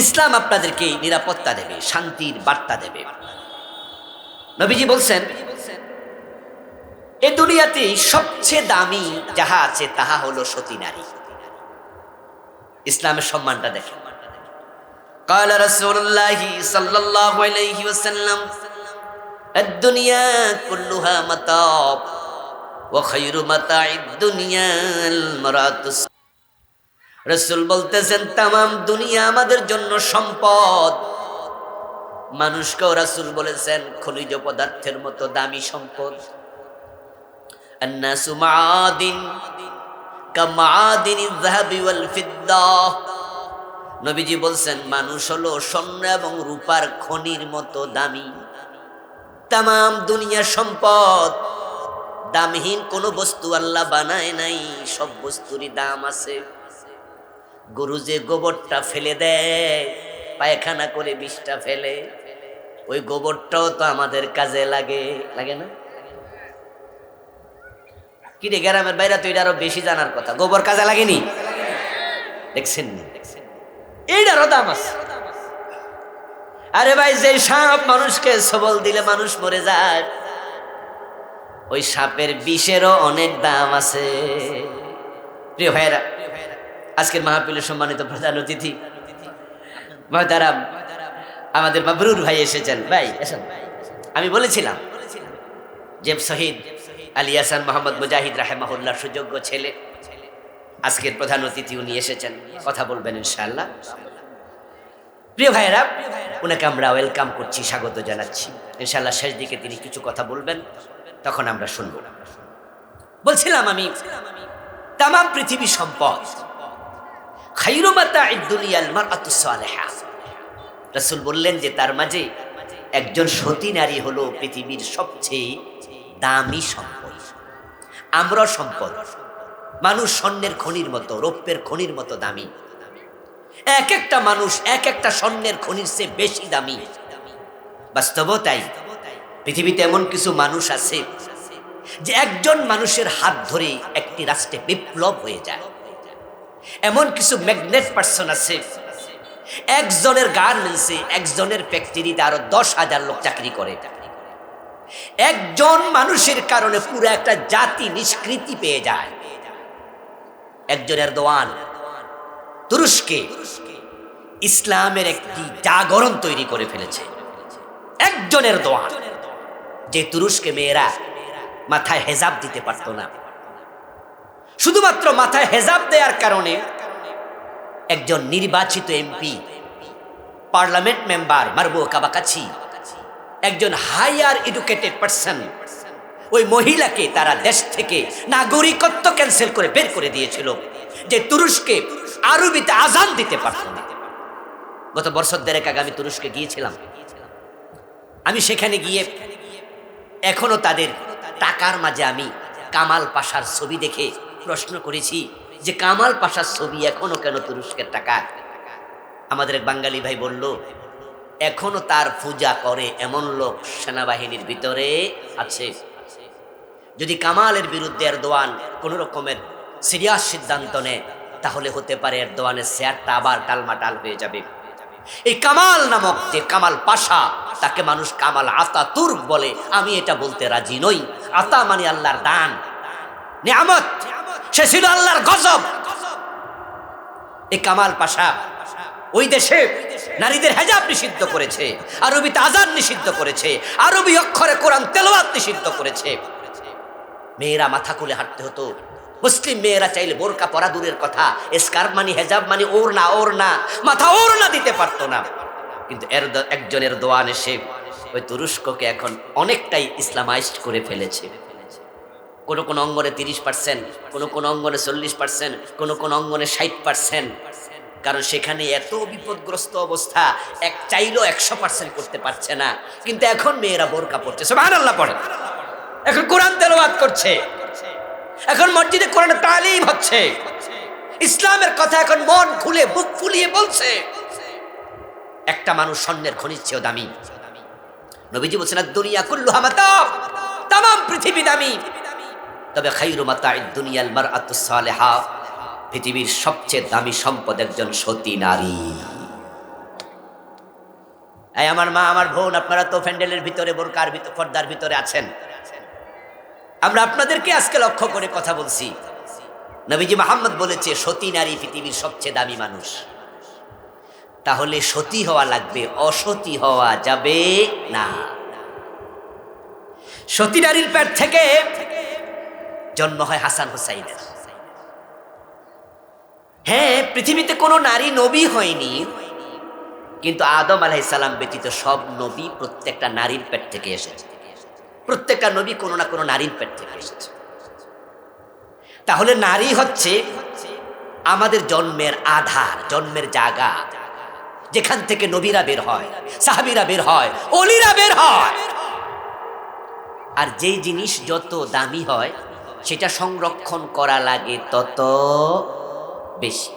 ইসলাম আপনাদেরকে নিরাপত্তা দেবে, শান্তির বার্তা দেবে। নবীজি বলছেন এই দুনিয়াতে সবচেয়ে দামি যাহা আছে তাহা হলো সতী নারী। ইসলামের সম্মানটা দেখেন। قال رسول الله صلى الله عليه وسلم الدنيا كلها متاع وخير متاع الدنيا المرأة। রাসূল বলতেছেন তামাম দুনিয়া আমাদের জন্য সম্পদ। মানুষকেও রাসূল বলেছেন খনিজ পদার্থের মতো দামি সম্পদ। الناس معادن كمعادن الذهب والفضة। নবীজি বলছেন মানুষ হলো স্বর্ণ এবং রূপার খনির মতো দামি। তামাম দুনিয়ার সম্পদ দামহীন কোনো বস্তু আল্লাহ বানায় নাই, সব বস্তুরই দাম আছে। গরু যে গোবরটা ফেলে দেয়, পায়খানা করে বিষটা ফেলে, ওই গোবরটাও তো আমাদের কাজে লাগে, লাগে না? কি রে, গ্রামের বাইরে তো এটা আরো বেশি জানার কথা, গোবর কাজে লাগেনি? দেখছেন না, এইটারও দাম আছে। আরে ভাই, যে সাপ মানুষকে সবল দিলে মানুষ মরে যায়, ওই সাপের বিষেরও অনেক দাম আছে। প্রিয় ভাইয়েরা, আজকের মাহফিলের সম্মানিত প্রধান অতিথি মহতারাম আমাদের মাবরুর ভাই এসেছেন। ভাই এসেন। আমি বলেছিলাম যে শহীদ আলী হাসান মোহাম্মদ মুজাহিদ রাহেমাহুল্লাহ সুযোগ্য ছেলে, আজকের প্রধান অতিথি উনি এসেছেন, কথা বলবেন ইনশাআল্লাহ। প্রিয় ভাইয়েরা, উনাকে আমরা ওয়েলকাম করছি, স্বাগত জানাচ্ছি। ইনশাআল্লাহ শেষ দিকে তিনি কিছু কথা বলবেন, তখন আমরা শুনব। বলছিলাম আমি তামাম পৃথিবী সম্পদ, খায়রু মাতা'id দুনিয়াল মারআতু সালিহা। রাসূল বললেন যে তার মাঝে একজন সতী নারী হলো পৃথিবীর সবচেয়ে দামি সম্পদ। আমরা সম্পদ, মানুষ স্বর্ণের খনির মতো, রৌপ্যের খনির মতো দামি। এক একটা মানুষ এক একটা স্বর্ণের খনির চেয়ে বেশি দামি। বাস্তবতাই পৃথিবীতে এমন কিছু মানুষ আছে যে একজন মানুষের হাত ধরে একটি রাষ্ট্রে বিপ্লব হয়ে যায়। এমন কিছু ম্যাগনেট পার্সন আছে, একজনের গার্মেন্টসে, একজনের ফ্যাক্টরিতে আরো 10,000 লোক চাকরি করে। একজন মানুষের কারণে পুরো একটা জাতি নিষ্কৃতি পেয়ে যায়। একজন এরদোয়ান তুরস্কে ইসলামের একটি জাগরণ তৈরি করে ফেলেছে। একজন এরদোয়ান, যে তুরস্কে মেয়েরা মাথায় হেজাব দিতে পারত না, শুধুমাত্র মাথায় হেজাব দেওয়ার কারণে একজন নির্বাচিত এমপি, পার্লামেন্ট মেম্বার মারবুকা বাকাছি, একজন হায়ার এডুকেটেড পারসন, ওই মহিলাকে তারা দেশ থেকে নাগরিকত্ব ক্যান্সেল করে বের করে দিয়েছিল, যে তুরস্কে আরবিতে আজান দিতে পারত না। গত বছর দেড়েক আগে আমি তুরস্কে গিয়েছিলাম। আমি সেখানে গিয়ে এখনো তাদের টাকার মাঝে আমি কামাল পাশার ছবি দেখে প্রশ্ন করেছি যে কামাল পাশার ছবি এখনো কেন তুরস্কের টাকা? আমাদের এক বাঙালি ভাই বলল, এখনো তার পূজা করে এমন লোক সেনাবাহিনীর ভিতরে আছে। যদি কামালের বিরুদ্ধে এরদোয়ান কোন রকমের সিরিয়াস সিদ্ধান্ত নেয়, তাহলে হতে পারে এরদোয়ানের চেয়ারটা আবার টালমাটাল হয়ে যাবে। এই কামাল নামক যে কামাল পাশা, তাকে মানুষ কামাল আতাতুর্ক বলে। আমি এটা বলতে রাজি নই। আতা মানে আল্লাহর দান, নিয়ামত। সে ছিল আল্লাহর গজব। এই কামাল পাশা ওই দেশে নারীদের হেজাব নিষিদ্ধ করেছে, আরবিতে আজান নিষিদ্ধ করেছে, আরবি অক্ষরে কোরআন তেলাওয়াত নিষিদ্ধ করেছে। মেয়েরা মাথা খুলে হাঁটতে হতো। মুসলিম মেয়েরা চাইলে বোরকা পরা দূরের কথা, স্কার্ফ মানে হেজাব মানে ওড়না মাথা ওড়না দিতে পারতো না। কিন্তু একজনের দোয়ান এসে ওই তুরস্ককে এখন অনেকটাই ইসলামাইজড করে ফেলেছে। কোন কোন অঙ্গনে 30%, কোন অঙ্গনে 40%, কোন অঙ্গনে 60%। কারণ সেখানে এত বিপদগ্রস্ত অবস্থা, এক চাইলেও 100% করতে পারছে না। কিন্তু এখন মেয়েরা বোরকা পড়ছে, সুবহানাল্লাহ পড়ে, এখন কোরআন তেলাওয়াত করছে, এখন মসজিদে কোরআনের তালিম হচ্ছে, ইসলামের কথা এখন মন খুলে বুক ফুলিয়ে বলছে। একটা মানুষ স্বর্ণের খনির চেয়েও দামি। নবীজি বলছেন দুনিয়া কুল্লুহা মাতা, তামাম পৃথিবী দামি, তবে খায়রু মাতা'আদ দুনিয়াল মারআতুস সালিহা, পৃথিবীর সবচেয়ে দামি সম্পদ একজন সতী নারী। এই আমার মা, আমার বোন, আপনারা তো প্যান্ডেলের ভিতরে বোরকার ভিতরে পর্দার ভিতরে আছেন। আমরা আপনাদেরকে আজকে লক্ষ্য করে কথা বলছি। নবীজি মুহাম্মদ বলেছে সতী নারী পৃথিবীর সবচেয়ে দামি মানুষ। তাহলে সতী হওয়া লাগবে, অসতী হওয়া যাবে না। সতী নারীর পেট থেকে জন্ম হয় হাসান হুসাইনের। হ্যাঁ, পৃথিবীতে কোনো নারী নবী হয়নি, কিন্তু আদম আলাইহিস সালাম ব্যতীত সব নবী প্রত্যেকটা নারীর পেট থেকে এসেছে। প্রত্যেকটা নবী কোনো না কোনো নারীর পেট থেকে এসেছে। তাহলে নারী হচ্ছে আমাদের জন্মের আধার, জন্মের জায়গা, যেখান থেকে নবীরা বের হয়, সাহাবীরা বের হয়, ওলিরা বের হয়। আর যেই জিনিস যত দামি হয় সেটা সংরক্ষণ করা লাগে তত বেশি।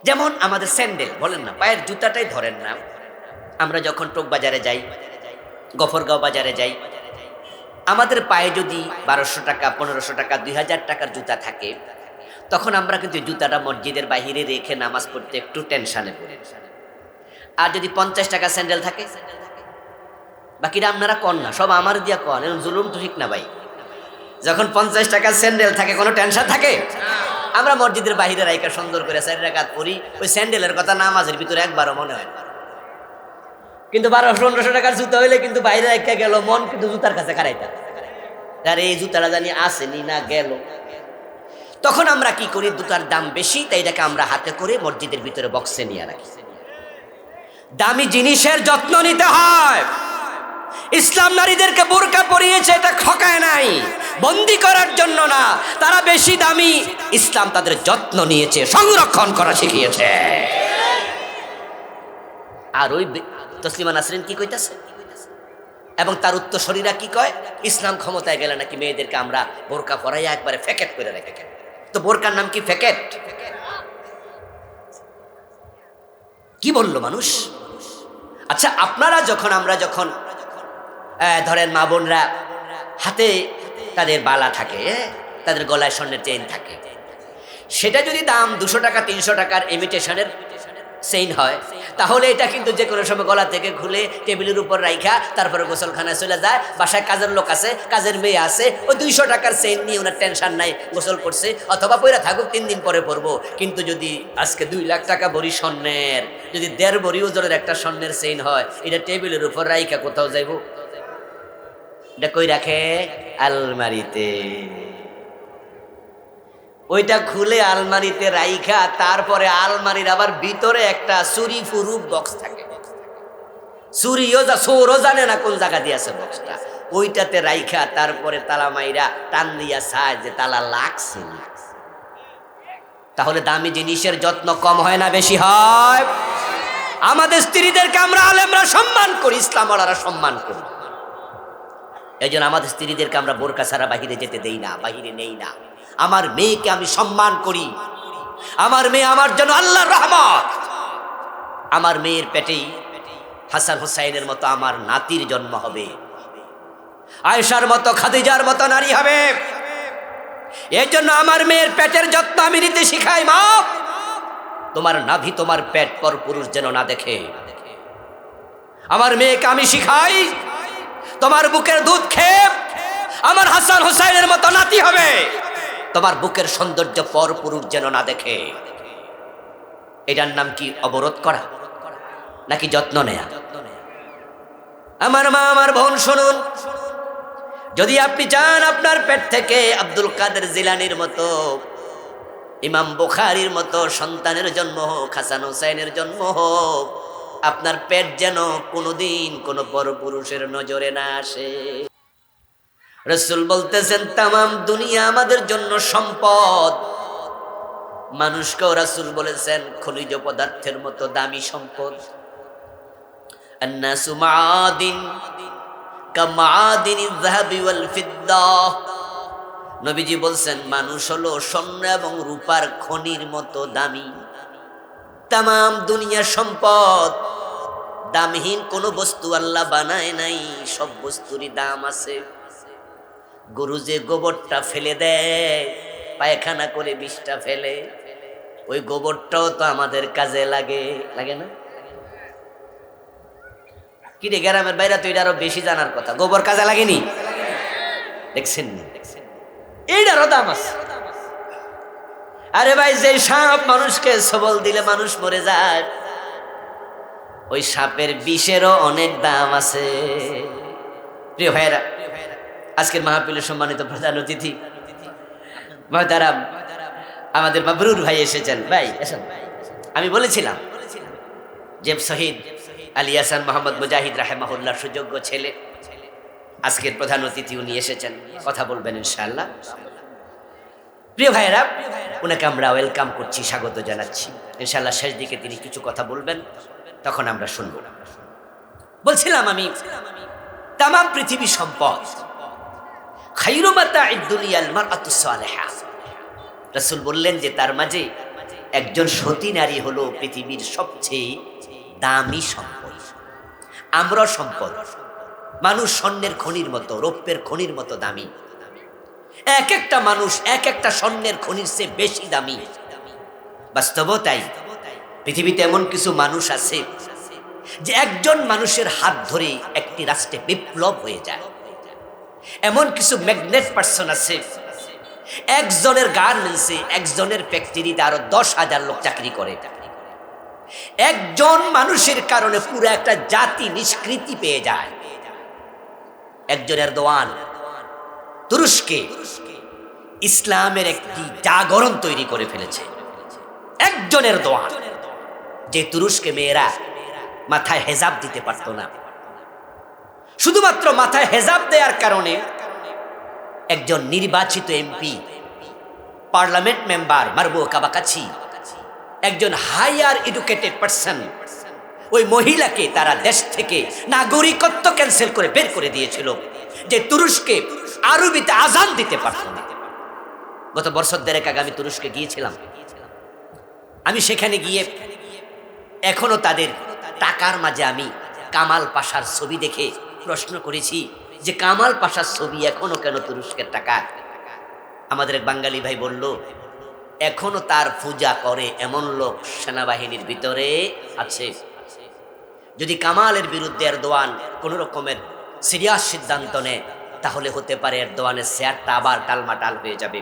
যেমন আমাদের স্যান্ডেল বলেন না, পায়ের জুতাটাই ধরেন না। আমরা যখন টোক বাজারে যাই, গফরগাঁও বাজারে যাই, আমাদের পায়ে যদি 1200 টাকা, 1500 টাকা, 2000 টাকার জুতা থাকে, তখন আমরা কিন্তু জুতাটা মসজিদের বাহিরে রেখে নামাজ পড়তে একটু টেনশনে পড়ি। আর যদি 50 টাকা স্যান্ডেল থাকে, বাকিরা আপনারা কন না, সব আমার দিয়া কন, এরকম জুলুম তো ঠিক না ভাই। যখন 50 টাকার স্যান্ডেল থাকে, কোনো টেনশন থাকে? আমরা মসজিদের বাহিরে রাইকা সুন্দর করে 4 রাকাত পড়ি, ওই স্যান্ডেলের কথা নামাজের ভিতরে একবারও মনে হয় না। কিন্তু 1200-1500 টাকার জুতা হইলে কিন্তু বাইরে রাখা গেল, মন কিন্তু জুতার কাছে খারাইতা, আরে এই জুতাটা জানি আসেনি না গেল। তখন আমরা কি করি, জুতার দাম বেশি, তাই এটাকে আমরা হাতে করে মসজিদের ভিতরে বক্সে নিয়ে রাখি। দামি জিনিসের যত্ন নিতে হয়। ইসলাম নারীদেরকে বোরকা পরিয়েছে, এটা ঠকায় নাই, বন্দি করার জন্য না, তারা বেশি দামি। ইসলাম তাদের যত্ন নিয়েছে, সংরক্ষণ করা শিখিয়েছে। আর ওই তসলিমা নাসরিন কি কইতাছে এবং তার উত্তরসূরিরা কি কয়, ইসলাম ক্ষমতায় গেলে নাকি মেয়েদেরকে আমরা বোরকা পরাইয়া একবারে ফ্যাকেট করে রেখে। তো বোরকার নাম কি ফ্যাকেট? কি বললো মানুষ? আচ্ছা, আপনারা যখন, আমরা যখন ধরেন মা বোনরা হাতে তাদের বালা থাকে, তাদের গলায় স্বর্ণের চেইন থাকে, সেটা যদি দাম 200 টাকা 300 টাকার ইমিটেশনের চেইন হয়, তাহলে এটা কিন্তু যে কোনো সময় গলা থেকে খুলে টেবিলের উপর রাইখা তারপরে গোসলখানায় চলে যায়। বাসায় কাজের লোক আছে, কাজের মেয়ে আছে, ওই 200 টাকার চেইন নিয়ে ওনার টেনশন নাই, গোসল করছে অথবা পয়রা থাকুক, 3 দিন পরে পরবো। কিন্তু যদি আজকে 2 লাখ টাকা ভরি স্বর্ণের, যদি 1.5 ভরি ওজনের একটা স্বর্ণের চেইন হয়, এটা টেবিলের উপর রাইখা কোথাও যাইব? এটা কই রাখে? আলমারিতে। ওইটা খুলে আলমারিতে রাইখা তারপরে আলমারির আবার ভিতরে একটা চুরি ফুরু বক্স থাকে। চুরিও যা চোরও জানে না কোন জায়গা দিয়ে আছে বক্সটা। ওইটাতে রাইখা তারপরে তালা মাইরা টান দিয়া চায় যে তালা লাগছে না। তাহলে দামি জিনিসের যত্ন কম হয় না বেশি হয়? আমাদের স্ত্রীদেরকে আমরা আলেমরা সম্মান করি, ইসলাম ওয়ালারা সম্মান করি। এই জন্য আমাদের স্ত্রীদেরকে আমরা বোরকা ছাড়া বাহিরে যেতে দেই না, বাহিরে নেই না। আমার মেয়েকে আমি সম্মান করি। আমার মেয়ে আমার জন্য আল্লাহর রহমত। আমার মেয়ের পেটেই হাসান হুসাইনের মতো আমার নাতির জন্ম হবে, আয়েশার মতো খাদিজার মতো নারী হবে। এর জন্য আমার মেয়ের পেটের যত্ন আমি নিতে শিখাই। মা, তোমার নাভি তোমার পেট পর পুরুষ যেন না দেখে। আমার মেয়েকে আমি শিখাই, তোমার বুকের দুধ খেয়ে আমার হাসান হুসাইনের মতো নাতি হবে। তোমার বুকের সৌন্দর্য পর পুরুষ যেন না দেখে। এটার নাম কি অবরোধ করা নাকি যত্ন নেয়া? আমার মা, আমার বোন, শুনুন, যদি আপনি চান আপনার পেট থেকে আব্দুল কাদের জিলানির মতো, ইমাম বুখারীর মতো সন্তানের জন্ম হোক, হাসান হুসাইনের জন্ম হোক, আপনার পেট যেন কোনোদিন কোনো পরপুরুষের নজরে না আসে। রাসূল বলতেছেন তামাম দুনিয়া আমাদের জন্য সম্পদ। মানুষকেও রাসূল বলেছেন খনিজ পদার্থের মতো দামি সম্পদ। আন্নাসু মাআদিন কামাআদিনিয যাহাবি ওয়াল ফিদ্দা। নবীজি বলছেন মানুষ হলো স্বর্ণ এবং রূপার খনির মতো দামি। তামাম দুনিয়া সম্পদ, দামহীন কোনো বস্তু আল্লাহ বানায় নাই, সব বস্তুরই দাম আছে। গরু যে গোবরটা ফেলে দেয়, পায়খানা করে বিষটা ফেলে, ওই গোবরটাও তো আমাদের কাজে লাগে, লাগে না? কি রে, গ্রামের বাইরে তো এটা আরো বেশি জানার কথা, গোবর কাজে লাগেনি? দেখছেন, এইটারও দাম আছে। আরে ভাই, যে সাপ মানুষকে সবল দিলে মানুষ মরে যায়, ওই সাপের বিষেরও অনেক দাম আছে। প্রিয় ভাইরা, আজকের মাহফিলের সম্মানিত প্রধান অতিথি মহতারাম আমাদের মাবরুর ভাই এসেছেন। ভাই এসেন। আমি বলেছিলাম যে শহীদ আলী হাসান মোহাম্মদ মুজাহিদ রাহেমাহুল্লাহ সুযোগ্য ছেলে, আজকের প্রধান অতিথি উনি এসেছেন, কথা বলবেন ইনশাআল্লাহ। প্রিয় ভাইরা, ওনাকে আমরা ওয়েলকাম করছি, স্বাগত জানাচ্ছি। ইনশাআল্লাহ শেষ দিকে তিনি কিছু কথা বলবেন, তখন আমরা শুনব। বলছিলাম আমি, তামাম পৃথিবী সম্পদ, খায়রু মাতাঈদ দুনিয়াল মারআতুস সালিহা। রাসূল বললেন যে তার মাঝে একজন সতী নারী হলো পৃথিবীর সবচেয়ে দামি সম্পদ। আমরা সম্পদ, মানুষ স্বর্ণের খনির মতো, রৌপ্যের খনির মতো দামি। এক একটা মানুষ এক একটা স্বর্ণের খনির চেয়ে বেশি দামি। বাস্তবতাই পৃথিবীতে এমন কিছু মানুষ আছে যে একজন মানুষের হাত ধরে একটি রাষ্ট্রে বিপ্লব হয়ে যায়। এমন কিছু ম্যাগনেট পার্সন আছে, একজনের গার্মেন্টসে, একজনের ফ্যাক্টরিতে আরো 10,000 লোক চাকরি করে। একজন মানুষের কারণে পুরো একটা জাতি নিষ্কৃতি পেয়ে যায়। একজন এরদোয়ান তুরস্কে ইসলামের একটি জাগরণ তৈরি করে ফেলেছে। একজন এরদোয়ান, যে তুরস্কে মেয়েরা মাথায় হেজাব দিতে পারত না, শুধুমাত্র মাথায় হেজাব দেওয়ার কারণে একজন নির্বাচিত এমপি, পার্লামেন্ট মেম্বার মারবুকা বাকাছি, একজন হায়ার এডুকেটেড পারসন, ওই মহিলাকে তারা দেশ থেকে নাগরিকত্ব ক্যান্সেল করে বের করে দিয়েছিল, যে তুরস্কে আরবিতে আজান দিতে পারত না। গত বছর দেড়েক আগে আমি তুরস্কে গিয়েছিলাম। আমি সেখানে গিয়ে এখনো তাদের টাকার মাঝে আমি কামাল পাশার ছবি দেখে প্রশ্ন করেছি যে কামাল পাশার ছবি এখনো কেন তুরস্কের টাকা? আমাদের এক বাঙালি ভাই বলল, এখনো তার পূজা করে এমন লোক সেনাবাহিনীর ভিতরে আছে। যদি কামালের বিরুদ্ধে এরদোয়ান কোন রকমের সিরিয়াস সিদ্ধান্ত নেয়, তাহলে হতে পারে এরদোয়ানের চেয়ারটা আবার টালমাটাল হয়ে যাবে।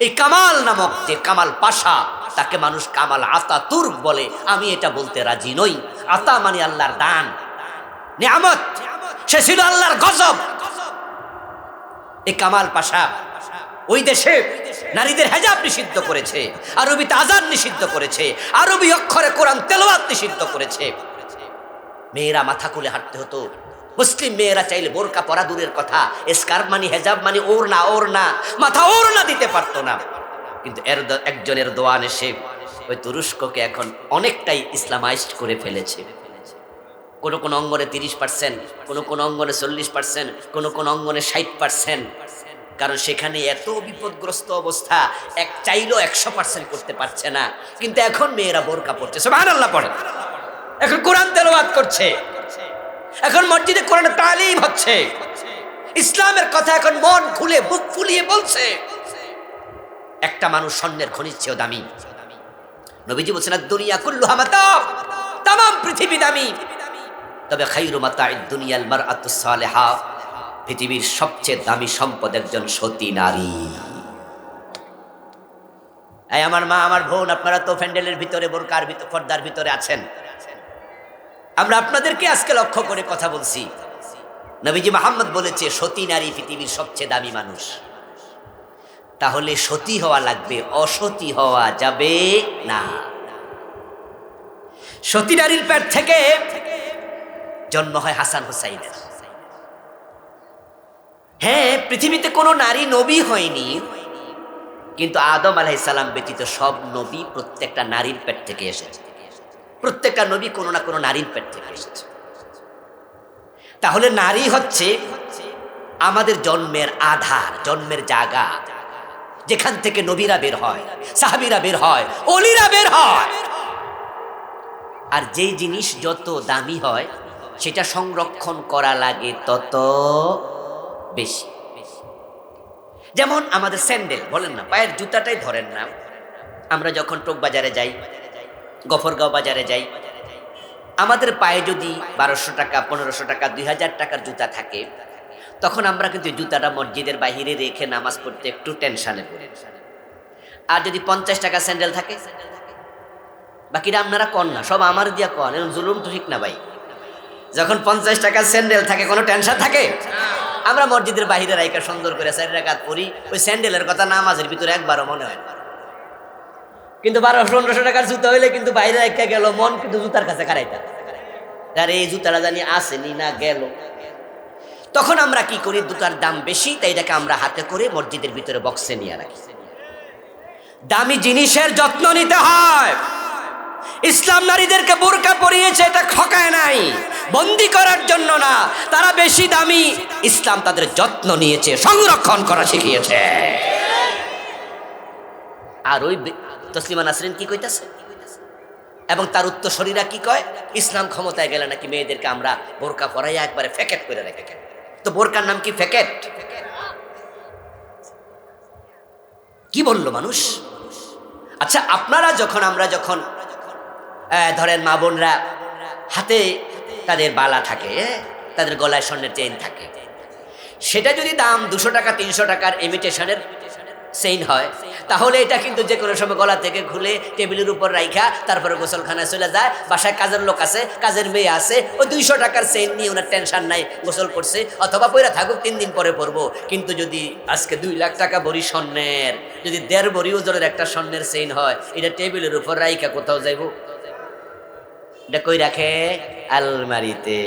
এই কামাল নামক যে কামাল পাশা, তাকে মানুষ কামাল আতাতুর্ক বলে। আমি এটা বলতে রাজি নই। আতা মানে আল্লাহর দান, নিয়ামত, সে ছিল আল্লাহর গজব। এই কামাল পাশা ওই দেশে নারীদের হেজাব নিষিদ্ধ করেছে, আরবিতে আজান নিষিদ্ধ করেছে, আরবি অক্ষরে কোরআন তেলাওয়াত নিষিদ্ধ করেছে। মেয়েরা মাথা খুলে হাঁটতে হতো, মুসলিম মেয়েরা চাইলে বোরকা পরা দূরের কথা, স্কার্ফ মানে হেজাব মানে ওড়না মাথা ওড়না দিতে পারতো না। কিন্তু একজনের দোয়ান এসে ওই তুরস্ককে এখন অনেকটাই ইসলামাইজড করে ফেলেছে। কোন অঙ্গনে 30%, কোন অঙ্গনে 40%, কোন অঙ্গনে 60%। কারণ সেখানে এত বিপদগ্রস্ত অবস্থা, এক চাইলেও 100% করতে পারছে না। কিন্তু এখন মেয়েরা বোরকা পড়ছে, সুবহানাল্লাহ পড়ে, এখন কোরআন তেলাওয়াত করছে, এখন মসজিদে কোরআনের তালিম হচ্ছে, ইসলামের কথা এখন মন খুলে বুক ফুলিয়ে বলছে। একটা মানুষ স্বর্ণের খনির চেয়েও দামি। নবীজি বলছেন দুনিয়া কুল্লুহা মাতা, তামাম পৃথিবী দামি, তবে খায়রু মাতা'id দুনিয়াল মারআতুস সালিহা, পৃথিবীর সবচেয়ে দামি সম্পদ একজন সতী নারী। এই আমার মা, আমার বোন, আপনারা তো প্যান্ডেলের ভিতরে বোরকার ভিতরে পর্দার ভিতরে আছেন, আমরা আপনাদেরকে আজকে লক্ষ্য করে কথা বলছি। নবীজি মুহাম্মদ বলেছে সতী নারী পৃথিবীর সবচেয়ে দামি মানুষ। তাহলে সতী হওয়া লাগবে, অসতী হওয়া যাবে না। সতী নারীর পেট থেকে জন্ম হয় হাসান হুসাইনের। হ্যাঁ, পৃথিবীতে কোনো নারী নবী হয়নি, কিন্তু আদম আলাইহিস সালাম ব্যতীত সব নবী প্রত্যেকটা নারীর পেট থেকে এসেছে। প্রত্যেকটা নবী কোনো না কোনো নারীর পেট থেকে এসেছে। তাহলে নারী হচ্ছে আমাদের জন্মের আধার, জন্মের জায়গা, যেখান থেকে নবীরা বের হয়, সাহাবীরা বের হয়, ওলিরা বের হয়। আর যেই জিনিস যত দামি হয় সেটা সংরক্ষণ করা লাগে তত বেশি। যেমন আমাদের স্যান্ডেল বলেন না, পায়ের জুতাটাই ধরেন না, আমরা যখন টোক বাজারে যাই, গফরগাঁও বাজারে যাই, আমাদের পায়ে যদি 1200 টাকা, 1500 টাকা, 2000 টাকার জুতা থাকে, তখন আমরা কিন্তু জুতাটা মসজিদের বাহিরে রেখে নামাজ পড়তে একটু টেনশনে পড়ি। আর যদি 50 টাকা স্যান্ডেল থাকে, বাকিরা আপনারা কন না, সব আমার দিয়া কন, এরকম জুলুম তো ঠিক না ভাই। যখন 50 টাকার স্যান্ডেল থাকে, কোনো টেনশন থাকে? আমরা মসজিদের বাহিরে রাইকা সুন্দর করে 4 রাকাত পড়ি, ওই স্যান্ডেলের কথা নামাজের ভিতরে একবারও মনে হয় না। কিন্তু 1200-1500 টাকার জুতা হইলে কিন্তু বাইরে রাইকা গেল, মন কিন্তু জুতার কাছে খারাইতা, আরে এই জুতাটা জানি আসেনি না গেল। তখন আমরা কি করি, জুতার দাম বেশি, তাই এটাকে আমরা হাতে করে মসজিদের ভিতরে বক্সে নিয়ে রাখি। দামি জিনিসের যত্ন নিতে হয়। ইসলাম নারীদেরকে বোরকা পরিয়েছে, এটা খকায় নাই, বন্দি করার জন্য না, তারা বেশি দামি। ইসলাম তাদের যত্ন নিয়েছে, সংরক্ষণ করা শিখিয়েছে। আর ওই তসলিমা নাসরিন কি কইতাছে, এবং তার উত্তরসূরিরা কি কয়, ইসলাম ক্ষমতায় গেলে নাকি মেয়েদেরকে আমরা বোরকা পরাইয়া একবারে ফ্যাকেট করে রেখে। তো বোরকার নাম কি ফ্যাকেট? কি বললো মানুষ? আচ্ছা, আপনারা যখন, আমরা যখন ধরেন মা বোনরা হাতে তাদের বালা থাকে, তাদের গলায় স্বর্ণের চেইন থাকে, সেটা যদি দাম 200 টাকা 300 টাকার ইমিটেশনের চেইন হয়, তাহলে এটা কিন্তু যে কোনো সময় গলা থেকে খুলে টেবিলের উপর রাইখা তারপরে গোসলখানায় চলে যায়। বাসায় কাজের লোক আছে, কাজের মেয়ে আছে, ওই 200 টাকার চেইন নিয়ে ওনার টেনশন নাই, গোসল করছে অথবা পয়রা থাকুক, 3 দিন পরে পরবো। কিন্তু যদি আজকে 2 লাখ টাকা ভরি স্বর্ণের, যদি 1.5 ভরি ওজনের একটা স্বর্ণের চেইন হয়, এটা টেবিলের উপর রাইখা কোথাও যাইব? এটা কই রাখে? আলমারিতে।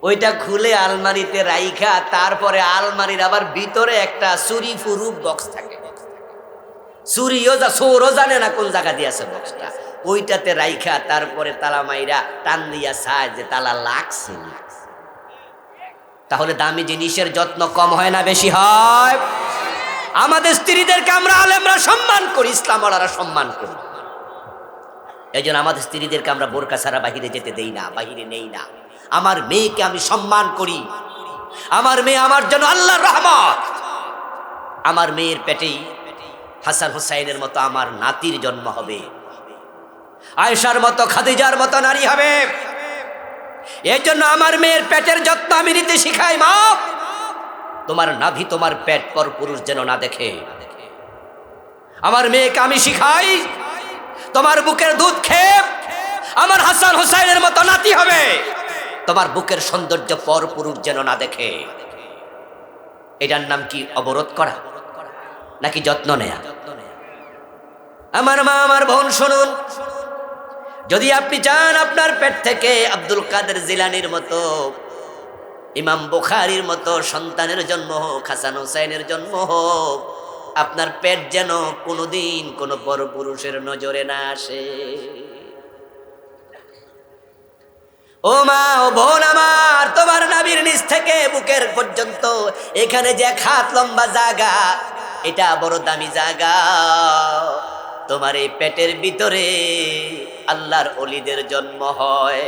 ওইটা খুলে আলমারিতে রাইখা তারপরে আলমারির আবার ভিতরে একটা চুরি ফুরুপ বক্স থাকে, চুরিও চোরও জানে না কোন জায়গা দিয়েছে বক্সটা, ওইটাতে রাইখা তারপরে তালা মাইরা টান দিয়া চায় যে তালা লাগছে না। তাহলে দামি জিনিসের যত্ন কম হয় না বেশি হয়? আমাদের স্ত্রীদেরকে আমরা আলেমরা সম্মান করি, ইসলাম ওয়ালারা সম্মান করি। এই জন্য আমাদের স্ত্রীদেরকে আমরা বোরকা ছাড়া বাহিরে যেতে দেই না, বাহিরে নেই না। আমার মেয়েকে আমি সম্মান করি, আমার মেয়ে আমার জন্য আল্লাহর রহমত। আমার মেয়ের পেটেই হাসান হুসাইনের মতো আমার নাতির জন্ম হবে, আয়েশার মতো, খাদিজার মতো নারী হবে। এই জন্য আমার মেয়ের পেটের যত্ন আমি নিতে শিখাই। মা, তোমার নাভি, তোমার পেট পর পুরুষ যেন না দেখে। আমার মেয়েকে আমি শিখাই, তোমার বুকের দুধ খেয়ে আমার হাসান হুসাইনের মতো নাতি হবে, তোমার বুকের সৌন্দর্য পর পুরুষ যেন না দেখে। এটার নাম কি অবরোধ করা নাকি যত্ন নেয়া? আমার মা, আমার বোন শুনুন, যদি আপনি চান আপনার পেট থেকে আব্দুল কাদের জিলানির মতো, ইমাম বুখারীর মতো সন্তানের জন্ম হোক, হাসান হুসাইনের জন্ম হোক, আপনার পেট যেন কোনোদিন কোনো পরপুরুষের নজরে না আসে। ও মা, ও বোন আমার, তোমার নাভির নিচ থেকে বুকের পর্যন্ত এখানে যে হাত লম্বা জায়গা, এটা বড় দামি জায়গা। তোমার এই পেটের ভিতরে আল্লাহর ওলিদের জন্ম হয়।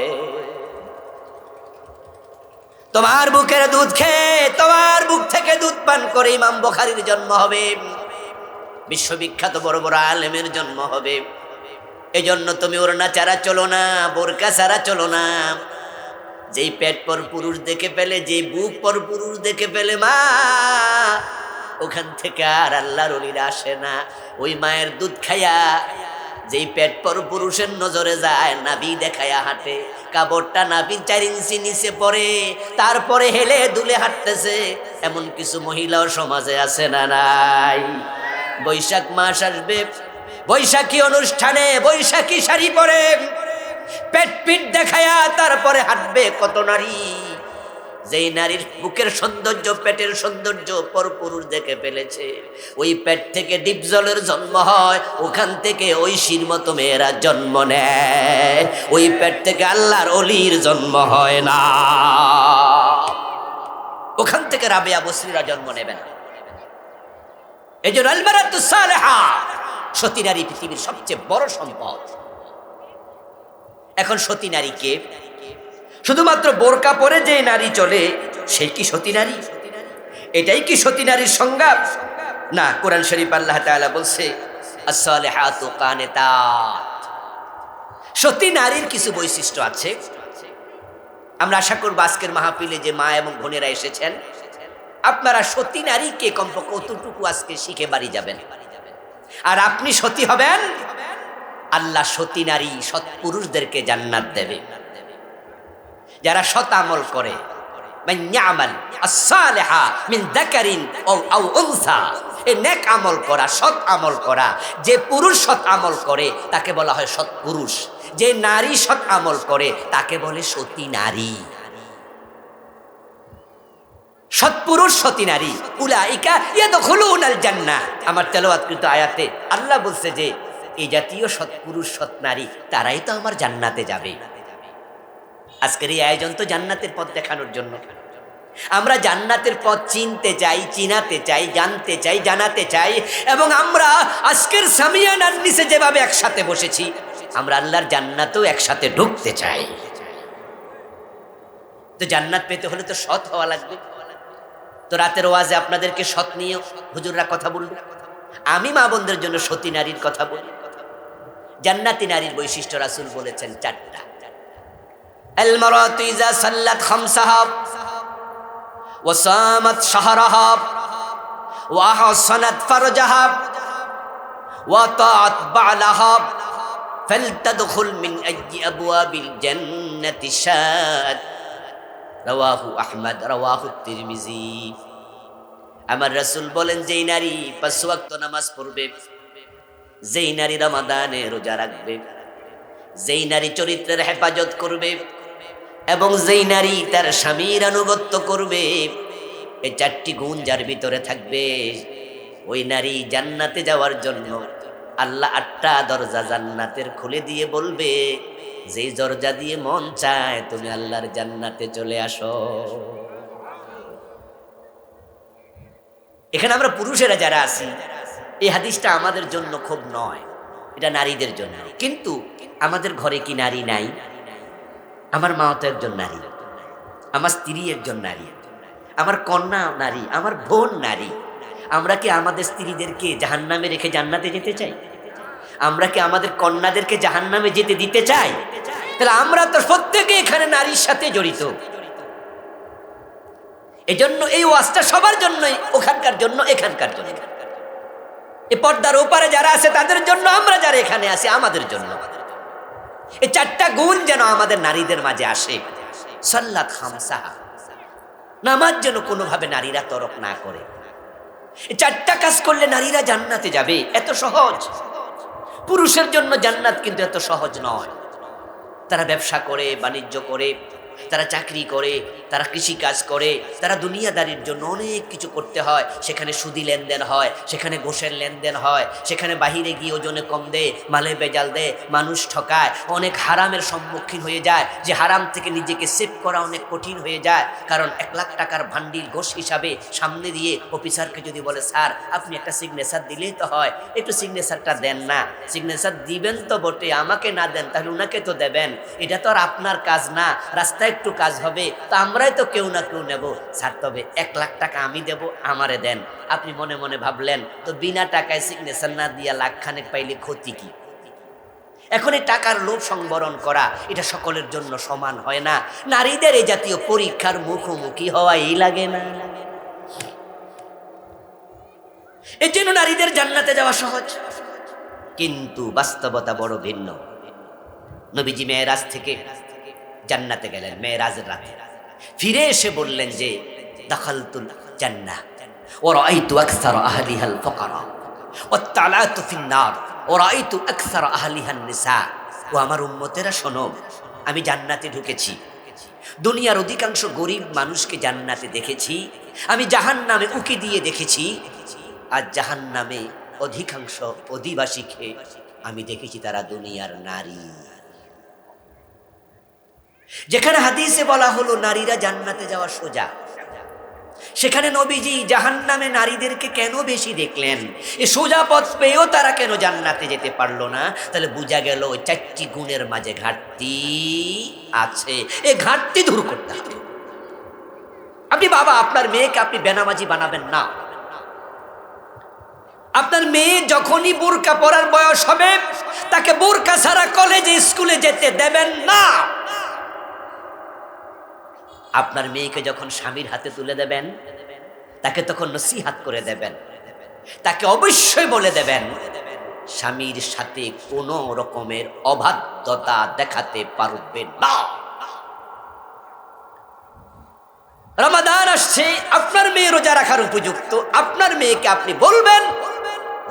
তোমার বুকের দুধ খেয়ে, তোমার বুক থেকে দুধ পান করে ইমাম বুখারীর জন্ম হবে, বিশ্ববিখ্যাত বড় বড় আলেমের জন্ম হবে। এজন্য তুমি ওড়না ছাড়া চলো না, বোরকা ছাড়া চলো না। যেই পেট পর পুরুষ দেখে পেলে, যেই বুক পর পুরুষ দেখে পেলে মা, ওখান থেকে আর আল্লাহর ওলিরা আসে না। ওই মায়ের দুধ খাইয়া যেই পেট পর পুরুষের নজরে যায়, নাভি দেখায়া হাঁটে, কাপড়টা নাভির 4 ইঞ্চি নিচে পড়ে, তারপরে হেলে দুলে হাঁটতেছে, এমন কিছু মহিলাও সমাজে আছে না নাই? বৈশাখ মাস আসবে, বৈশাখী অনুষ্ঠানে বৈশাখী শাড়ি পরে পেট পিট দেখায়া তারপরে হাঁটবে কত নারী। যেই নারীর বুকের সৌন্দর্য, পেটের সৌন্দর্য পরপুরুষ দেখে ফেলেছে, ওই পেট থেকে ডিপ জলের জন্ম হয়, ওখান থেকে ঐশীর মতো মেয়েরা জন্ম নেয়। ওই পেট থেকে আল্লাহর ওলির জন্ম হয় না, ওখান থেকে রাবেয়া বসরিরা জন্ম নেবে না। এই জন্য আল মারাতুস সালেহা, সতী নারী পৃথিবীর সবচেয়ে বড় সম্পদ। এখন সতী নারীকে শুধুমাত্র বোরকা পরে যে নারী চলে, সে কি সতী নারী? এটাই কি সতী নারীর সংজ্ঞা? না, কোরআন শরীফ আল্লাহ তাআলা বলছে as-সালিহাতু কানিতাত। সতী নারীর কিছু বৈশিষ্ট্য আছে। আমরা আশা করব আজকের মাহফিলে যে মা এবং বোনেরা এসেছেন, আপনারা সতী নারীকে কমপক্ষে কতটুকু আজকে শিখে বাড়ি যাবেন। আর আপনি সতী হবেন, আল্লাহ সতী নারী সৎ পুরুষদেরকে জান্নাত দেবে। যারা সৎ আমল করে, মান ইয়ামাল আস-সালিহা মিন যাকারিন আও উনসা, এই নেক আমল করা, সৎ আমল করা, যে পুরুষ সৎ আমল করে তাকে বলা হয় সৎ পুরুষ, যে নারী সৎ আমল করে তাকে বলে সতী নারী। সৎপুরুষ সতী নারী, উলাইকা ইয়াদখুলুনাল জান্নাহ। আমার তেলাওয়াতকৃত আয়াতে আল্লাহ বলছে যে এই জাতীয় সৎপুরুষ সৎ নারী তারাই তো আমার জান্নাতে যাবে। আজকের এই আয়োজন তো জান্নাতের পথ দেখানোর জন্য। আমরা জান্নাতের পথ চিনতে চাই, চিনাতে চাই, জানতে চাই, জানাতে চাই, এবং আমরা আজকের সামিয়ানার নিচে যেভাবে একসাথে বসেছি, আমরা আল্লাহর জান্নাতেও একসাথে ঢুকতে চাই। তো জান্নাত পেতে হলে তো সৎ হওয়া লাগবে। তো রাতের ওয়াজে আপনাদেরকে সৎ নিয়ে হুজুররা কথা বলল, আমি মা বোনদের জন্য সতী নারীর কথা বলি। জান্নাতি নারীর বৈশিষ্ট্য রাসূল বলেছেন 4টা। আল মারাতু ইযা সাল্লাত খামসাহা ওয়া সামাত শাহরাহা ওয়া আহসানাত ফারজাহা ওয়া তাআত বা'লাহা ফালতাদখুল মিন আইয়ি আবওয়াবিল জান্নাতি শাআত। রাওয়াহু আহমদ, রাওয়াহু তিরমিজি। আমার রাসূল বলেন, যেই নারী 5 ওয়াক্ত নামাজ পড়বে, যেই নারী রমাদানে রোজা রাখবে, যেই নারী চরিত্রের হেফাজত করবে, এবং যেই নারী তার স্বামীর আনুগত্য করবে, এই 4টি গুণ যার ভিতরে থাকবে, ওই নারী জান্নাতে যাওয়ার জন্য আল্লাহ 8টা দরজা জান্নাতের খুলে দিয়ে বলবে, যেই দরজা দিয়ে মন চায় তুমি আল্লাহর জান্নাতে চলে আসো। এখানে আমরা পুরুষেরা যারা আছি, এই হাদিসটা আমাদের জন্য খুব নয়, এটা নারীদের জন্য। কিন্তু আমাদের ঘরে কি নারী নাই? আমার মা তো একজন নারী, আমার স্ত্রী একজন নারী, আমার কন্যা নারী, আমার বোন নারী। আমরা কি আমাদের স্ত্রীদেরকে জাহান্নামে রেখে জান্নাতে যেতে চাই? আমরা কি আমাদের কন্যাদেরকে জাহান্নামে যেতে দিতে চাই? তাহলে আমরা তো প্রত্যেকে এখানে নারীর সাথে জড়িত। এজন্য এই ওয়াজটা সবার জন্যই, ওখানকার জন্য, এখানকার জন্য। এই পর্দার ওপারে যারা আছে তাদের জন্য, আমরা যারা এখানে আছি আমাদের জন্য। এই 4টা গুণ যেন আমাদের নারীদের মাঝে আসে। সাল্লাত খামসাহা, নামাজ যেন কোনোভাবে নারীরা তরক না করে। এই 4টা কাজ করলে নারীরা জান্নাতে যাবে। এত সহজ। পুরুষের জন্য জান্নাত কিন্তু এত সহজ নয়। তারা ব্যবসা করে, বাণিজ্য করে, তারা চাকরি করে, তারা কৃষিকাজ করে, তারা দুনিয়াদারির জন্য অনেক কিছু করতে হয়। সেখানে সুদি লেনদেন হয়, সেখানে ঘোষের লেনদেন হয়, সেখানে বাহিরে গিয়ে ওজনে কম দেয়, মালে বেজাল দেয়, মানুষ ঠকায়, অনেক হারামের সম্মুখীন হয়ে যায়। যে হারাম থেকে নিজেকে সেভ করা অনেক কঠিন হয়ে যায়। কারণ 1 লাখ টাকার ভান্ডিল ঘোষ হিসাবে সামনে দিয়ে অফিসারকে যদি বলে, স্যার আপনি একটা সিগনেচার দিলেই তো হয়, একটু সিগনেচারটা দেন না। সিগনেচার দিবেন তো বটে, আমাকে না দেন তাহলে উনাকে তো দেবেন, এটা তো আর আপনার কাজ না, রাস্তায় একটু কাজ হবে, তো আমরাই তো কেউ না কেউ নেব। স্যার তবে 1 লাখ টাকা আমি দেব, আমারে দেন। আপনি মনে মনে ভাবলেন, তো বিনা টাকায় সিগনেচার না দিয়া লাখখানেক পাইলে ক্ষতি কি? এখন এই টাকার লোভ সংবরণ করা এটা সকলের জন্য সমান হয় না। নারীদের এই জাতীয় পরীক্ষার মুখোমুখি হওয়াই লাগে না। এই জন্য নারীদের জান্নাতে যাওয়া সহজ, কিন্তু বাস্তবতা বড় ভিন্ন। নবীজি মেরাজ থেকে জান্নাতে গেলেন মেরাজের রাতে, ফিরে এসে বললেন যে দাখালতুল জান্নাহ ওয়া রাআইতু আকসারা আহলিহাল ফুকারা ওয়া তালাতু ফিন নার ওয়া রাআইতু আকসারা আহলিহান নিসা। ও আমার উম্মতেরা শোনো, আমি জান্নাতে ঢুকেছি, দুনিয়ার অধিকাংশ গরিব মানুষকে জান্নাতে দেখেছি, আমি জাহান্নামে উকি দিয়ে দেখেছি, আর জাহান্নামে অধিকাংশ অধিবাসীকে আমি দেখেছি তারা দুনিয়ার নারী। যেখানে হাদিসে বলা হলো নারীরা জান্নাতে যাওয়া সোজা, সেখানে নবীজি জাহান্নামে নারীদেরকে কেন বেশি দেখলেন? এই সোজা পথ পেয়েও তারা কেন জান্নাতে যেতে পারলো না? তাহলে বোঝা গেল ওই 4টি গুণের মাঝে ঘাটতি আছে। এই ঘাটতি দূর করতে হবে। আপনি বাবা, আপনার মেয়েকে আপনি বেনামাজি বানাবেন না। আপনার মেয়ে যখনই বোরকা পরার বয়স হবে, তাকে বোরকা ছাড়া কলেজে স্কুলে যেতে দেবেন না। আপনার মেয়েকে যখন স্বামীর হাতে তুলে দেবেন, তাকে তখন নসিহাত করে দেবেন, তাকে অবশ্যই বলে দেবেন স্বামীর সাথে কোনো রকমের অবাধ্যতা দেখাতে পারবেন না। রমাদান আসছে, আপনার মেয়ে রোজা রাখার উপযুক্ত, আপনার মেয়েকে আপনি বলবেন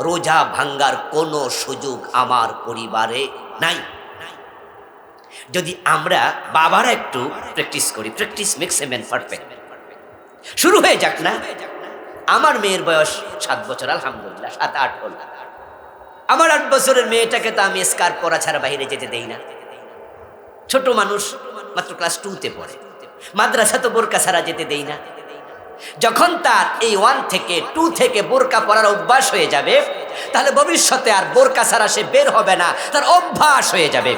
রোজা ভাঙ্গার কোনো সুযোগ আমার পরিবারে নাই। যদি আমরা বাবারা একটু প্র্যাকটিস করি, practice makes a man perfect, শুরু হয়ে যাক না। আমার মেয়ের বয়স 7 বছর, আলহামদুলিল্লাহ 7-8 হল। আমার 8 বছরের মেয়েটাকে তো আমি স্কার্ফ পরা ছাড়া বাইরে যেতে দেই না। ছোট মানুষ, মাত্র ক্লাস 2-তে পড়ে, মাদ্রাসা তো বোরকা ছাড়া যেতে দেই না। যখন তার এই 1 থেকে 2 থেকে বোরকা পরার অভ্যাস হয়ে যাবে, তাহলে ভবিষ্যতে আর বোরকা ছাড়া সে বের হবে না, তার অভ্যাস হয়ে যাবে।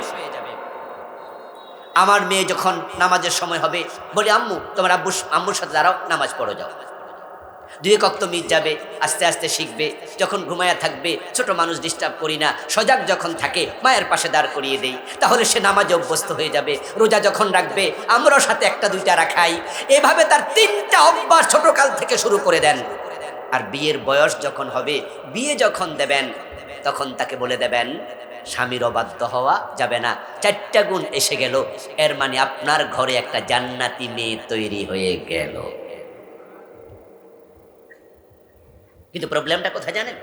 আমার মেয়ে যখন নামাজের সময় হবে, বলি আম্মু তোমার আম্মুর সাথে দাঁড়াও, নামাজ পড়ো যাও। 2 ওয়াক্ত মিট যাবে, আস্তে আস্তে শিখবে। যখন ঘুমায়া থাকবে, ছোট মানুষ ডিস্টার্ব করি না, সজাগ যখন থাকে মায়ের পাশে দাঁড় করিয়ে দেই, তাহলে সে নামাজে অভ্যস্ত হয়ে যাবে। রোজা যখন রাখবে, আমরাও সাথে 1-2টা রাখাই। এভাবে তার 3টা অভ্যাস ছোটকাল থেকে শুরু করে দেন। আর বিয়ের বয়স যখন হবে, বিয়ে যখন দেবেন, তখন তাকে বলে দেবেন স্বামীর অবাধ্য হওয়া যাবে না। 4টা গুণ এসে গেল, এর মানে আপনার ঘরে একটা জান্নাতি মেয়ে তৈরি হয়ে গেল। কিন্তু প্রবলেমটা কোথায় জানেন?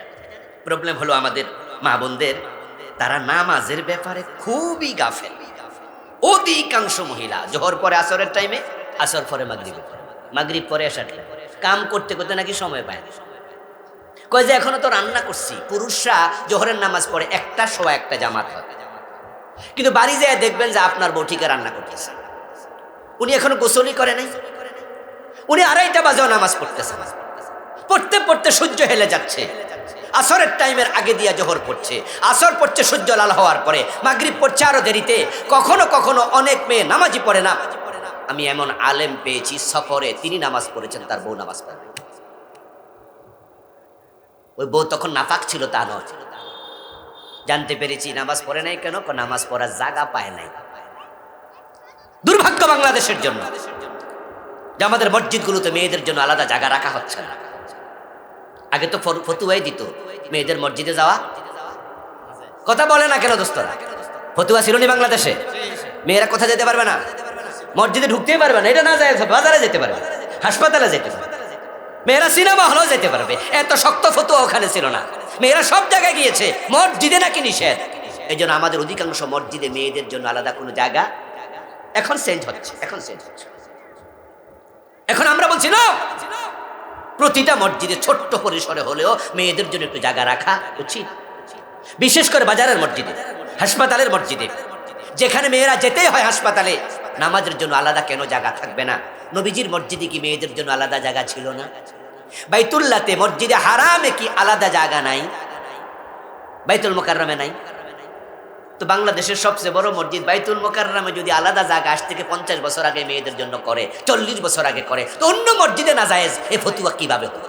প্রবলেম হলো আমাদের মা বোনদের, তারা নামাজের ব্যাপারে খুবই গাফেল। অধিকাংশ মহিলা জোহর পরে আসরের টাইমে, আসর পরে মাগরিবে, মাগরিব পরে এশার, কাম করতে করতে নাকি সময় পায় না। কয় যে এখনো তো রান্না করছি। পুরুষরা জোহরের নামাজ পড়ে 1টা জামাত হয়, কিন্তু বাড়ি যেয়ে দেখবেন যে আপনার বউ ঠিকই রান্না করতেছে, উনি এখনো গোসলই করে নাই, উনি 2:30 বাজেও নামাজ পড়তেছে। পড়তে পড়তে সূর্য হেলে যাচ্ছে, আসরের টাইমের আগে দিয়া জোহর পড়ছে, আসর পড়ছে সূর্য লাল হওয়ার পরে, মাগরিব পড়ছে আরো দেরিতে। কখনো কখনো অনেক মেয়ে নামাজই পড়ে না। আমি এমন আলেম পেয়েছি সফরে, তিনি নামাজ পড়েছেন, তার বউ নামাজ পড়ে। ওই বউ তখন নাফাক ছিল তা নয়। জানতে পেরেছি নামাজ পড়ে নাই কেন, নামাজ পড়ার জায়গা পায় নাই। দুর্ভাগ্য বাংলাদেশের জন্য যে আমাদের মসজিদগুলোতে মেয়েদের জন্য আলাদা জায়গা রাখা হচ্ছে না। আগে তো ফতুয়াই দিত মেয়েদের মসজিদে যাওয়া। কথা বলে না কেন দোস্তরা? ফতুয়া ছিল নি বাংলাদেশে? মেয়েরা কোথায় যেতে পারবে না, মসজিদে ঢুকতেই পারবে না, এটা না যায়, বাজারে যেতে পারবে, হাসপাতালে যেতে পারবে, মেয়েরা সিনেমা হলেও যেতে পারবে। এত শক্ত ফতুয়া ওখানে ছিল না, মেয়েরা সব জায়গায় গিয়েছে, মসজিদে নাকি নিষেধ। এই জন্য আমাদের অধিকাংশ মসজিদে মেয়েদের জন্য আলাদা কোনো জায়গা এখন চেঞ্জ হচ্ছে। এখন আমরা বলছি না, প্রতিটা মসজিদে ছোট্ট পরিসরে হলেও মেয়েদের জন্য একটু জায়গা রাখা উচিত। বিশেষ করে বাজারের মসজিদে, হাসপাতালের মসজিদে, যেখানে মেয়েরা যেতেই হয় হাসপাতালে, নামাজের জন্য আলাদা কেন জায়গা থাকবে না? নবীজির মসজিদে কি মেয়েদের জন্য আলাদা জায়গা ছিল না? বাইতুল্লাহতে, মসজিদে হারামে কি আলাদা জায়গা নাই? বাইতুল মুকাররমে নাই? তো বাংলাদেশের সবচেয়ে বড় মসজিদ বাইতুল মুকাররমে যদি আলাদা জায়গা আজ থেকে 50 বছর আগে মেয়েদের জন্য করে, 40 বছর আগে করে, তো অন্য মসজিদে না জায়েজ, এ ফতুয়া কিভাবে হলো?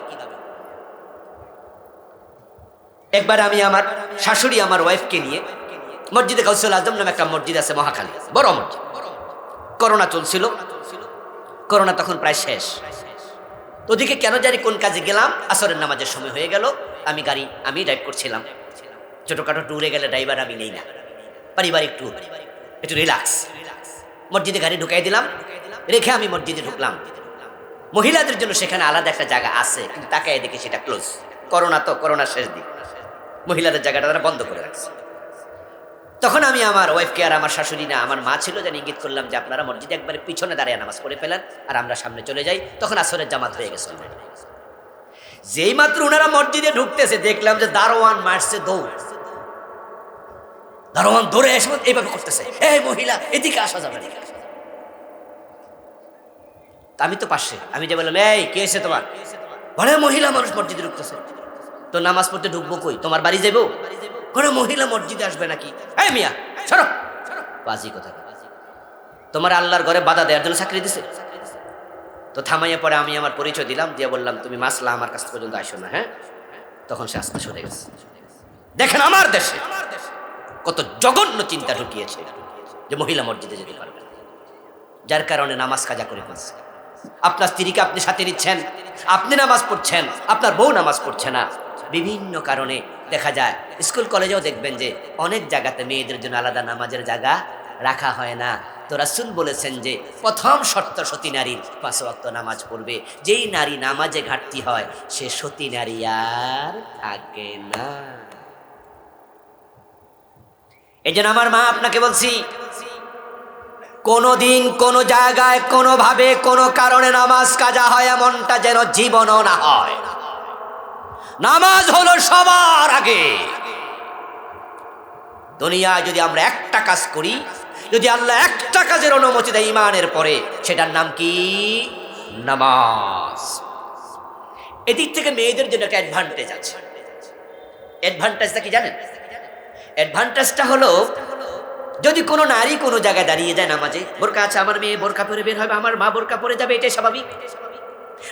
একবার আমি আমার শাশুড়ি আমার ওয়াইফকে নিয়ে মসজিদে গাউসুল আজম নামে একটা মসজিদ আছে মহাখালী, বড় মসজিদ। করোনা চলছিল, করোনা তখন প্রায় শেষ। ওদিকে কেন জানি কোন কাজে গেলাম, আসরের নামাজের সময় হয়ে গেল। আমি ড্রাইভ করছিলাম। ছোটখাটো ট্যুরে গেলে ড্রাইভার আমি নেই না, পারিবারিক ট্যুর, একটু রিল্যাক্স। মসজিদে গাড়ি ঢুকাই দিলাম, রেখে আমি মসজিদে ঢুকলাম। মহিলাদের জন্য সেখানে আলাদা একটা জায়গা আছে, কিন্তু তাকায় দেখি সেটা ক্লোজ। করোনার শেষ দিন, মহিলাদের জায়গাটা তারা বন্ধ করে রাখছে। তখন আমি আমার ওয়াইফকে আর আমার শাশুড়ি না, আমার মা ছিল, যেন ইঙ্গিত করলাম যে আপনারা মসজিদে একবারে পিছনে দাঁড়িয়ে নামাজ পড়ে ফেলেন আর আমরা সামনে চলে যাই। তখন আসরের জামাত হয়ে গেছে। যেই মাত্র ওনারা মসজিদে ঢুকতেছে, দেখলাম যে দারোয়ান মারছে দৌড়। দারোয়ান দৌড়ে এসে এইভাবে করতেছে, এই মহিলা এদিকে আসা যাবে না। আমি তো পাশে, আমি যে বললাম, এই কে এসে তোমার? বলে মহিলা মানুষ মসজিদে ঢুকতেছে। তো নামাজ পড়তে ঢুকবো কই? তোমার বাড়ি যাবো? কোনো মহিলা মসজিদে আসবে নাকি? এই মিয়া সরো, বাজি কথা। তোমার আল্লাহর ঘরে বাধা দেওয়ার জন্য চাকরি দিছে? তো থামাইয়া পরে আমি আমার পরিচয় দিলাম, দিয়ে বললাম তুমি মাসলা আমার কাছ পর্যন্ত আসো না। হ্যাঁ, তখন সে আস্তে সরে গেছে। দেখেন আমার দেশে কত জঘন্য চিন্তা ঢুকিয়েছে যে মহিলা মসজিদে যেতে পারবে, যার কারণে নামাজ কাজা করে ফেলছে। আপনার স্ত্রীকে আপনি সাথে নিচ্ছেন, আপনি নামাজ পড়ছেন, আপনার বউ নামাজ পড়ছে না। বিভিন্ন কারণে দেখা যায়, স্কুল কলেজেও দেখবেন যে অনেক জায়গাতে মেয়েদের জন্য আলাদা নামাজের জায়গা রাখা হয় না। তো রাসূল বলেছেন যে প্রথম শর্ত সতী নারীর 5 ওয়াক্ত নামাজ পড়বে। যেই নারী নামাজে ঘাটতি হয় সে সতী নারী আর থাকে না। এই জন্য আমার মা আপনাকে বলছি, কোনোদিন কোনো জায়গায় কোনোভাবে কোনো কারণে নামাজ কাজা হয় এমনটা যেন জীবনও না হয়। নামাজ হলো সবার আগে। দুনিয়ায় যদি আমরা একটা কাজ করি, যদি আল্লাহ একটা কাজের অনুমতি দেয় ঈমানের পরে, সেটার নাম কি? নামাজ। এদিক থেকে মেয়েদের জন্য একটা অ্যাডভান্টেজ আছে। অ্যাডভান্টেজটা কি জানেন? অ্যাডভান্টেজটা হলো, যদি কোনো নারী কোনো জায়গায় দাঁড়িয়ে যায় নামাজে, বোরকা আছে, আমার মেয়ে বোরকা পরে বের হবে, আমার মা বোরকা পরে যাবে, এটাই স্বাভাবিক।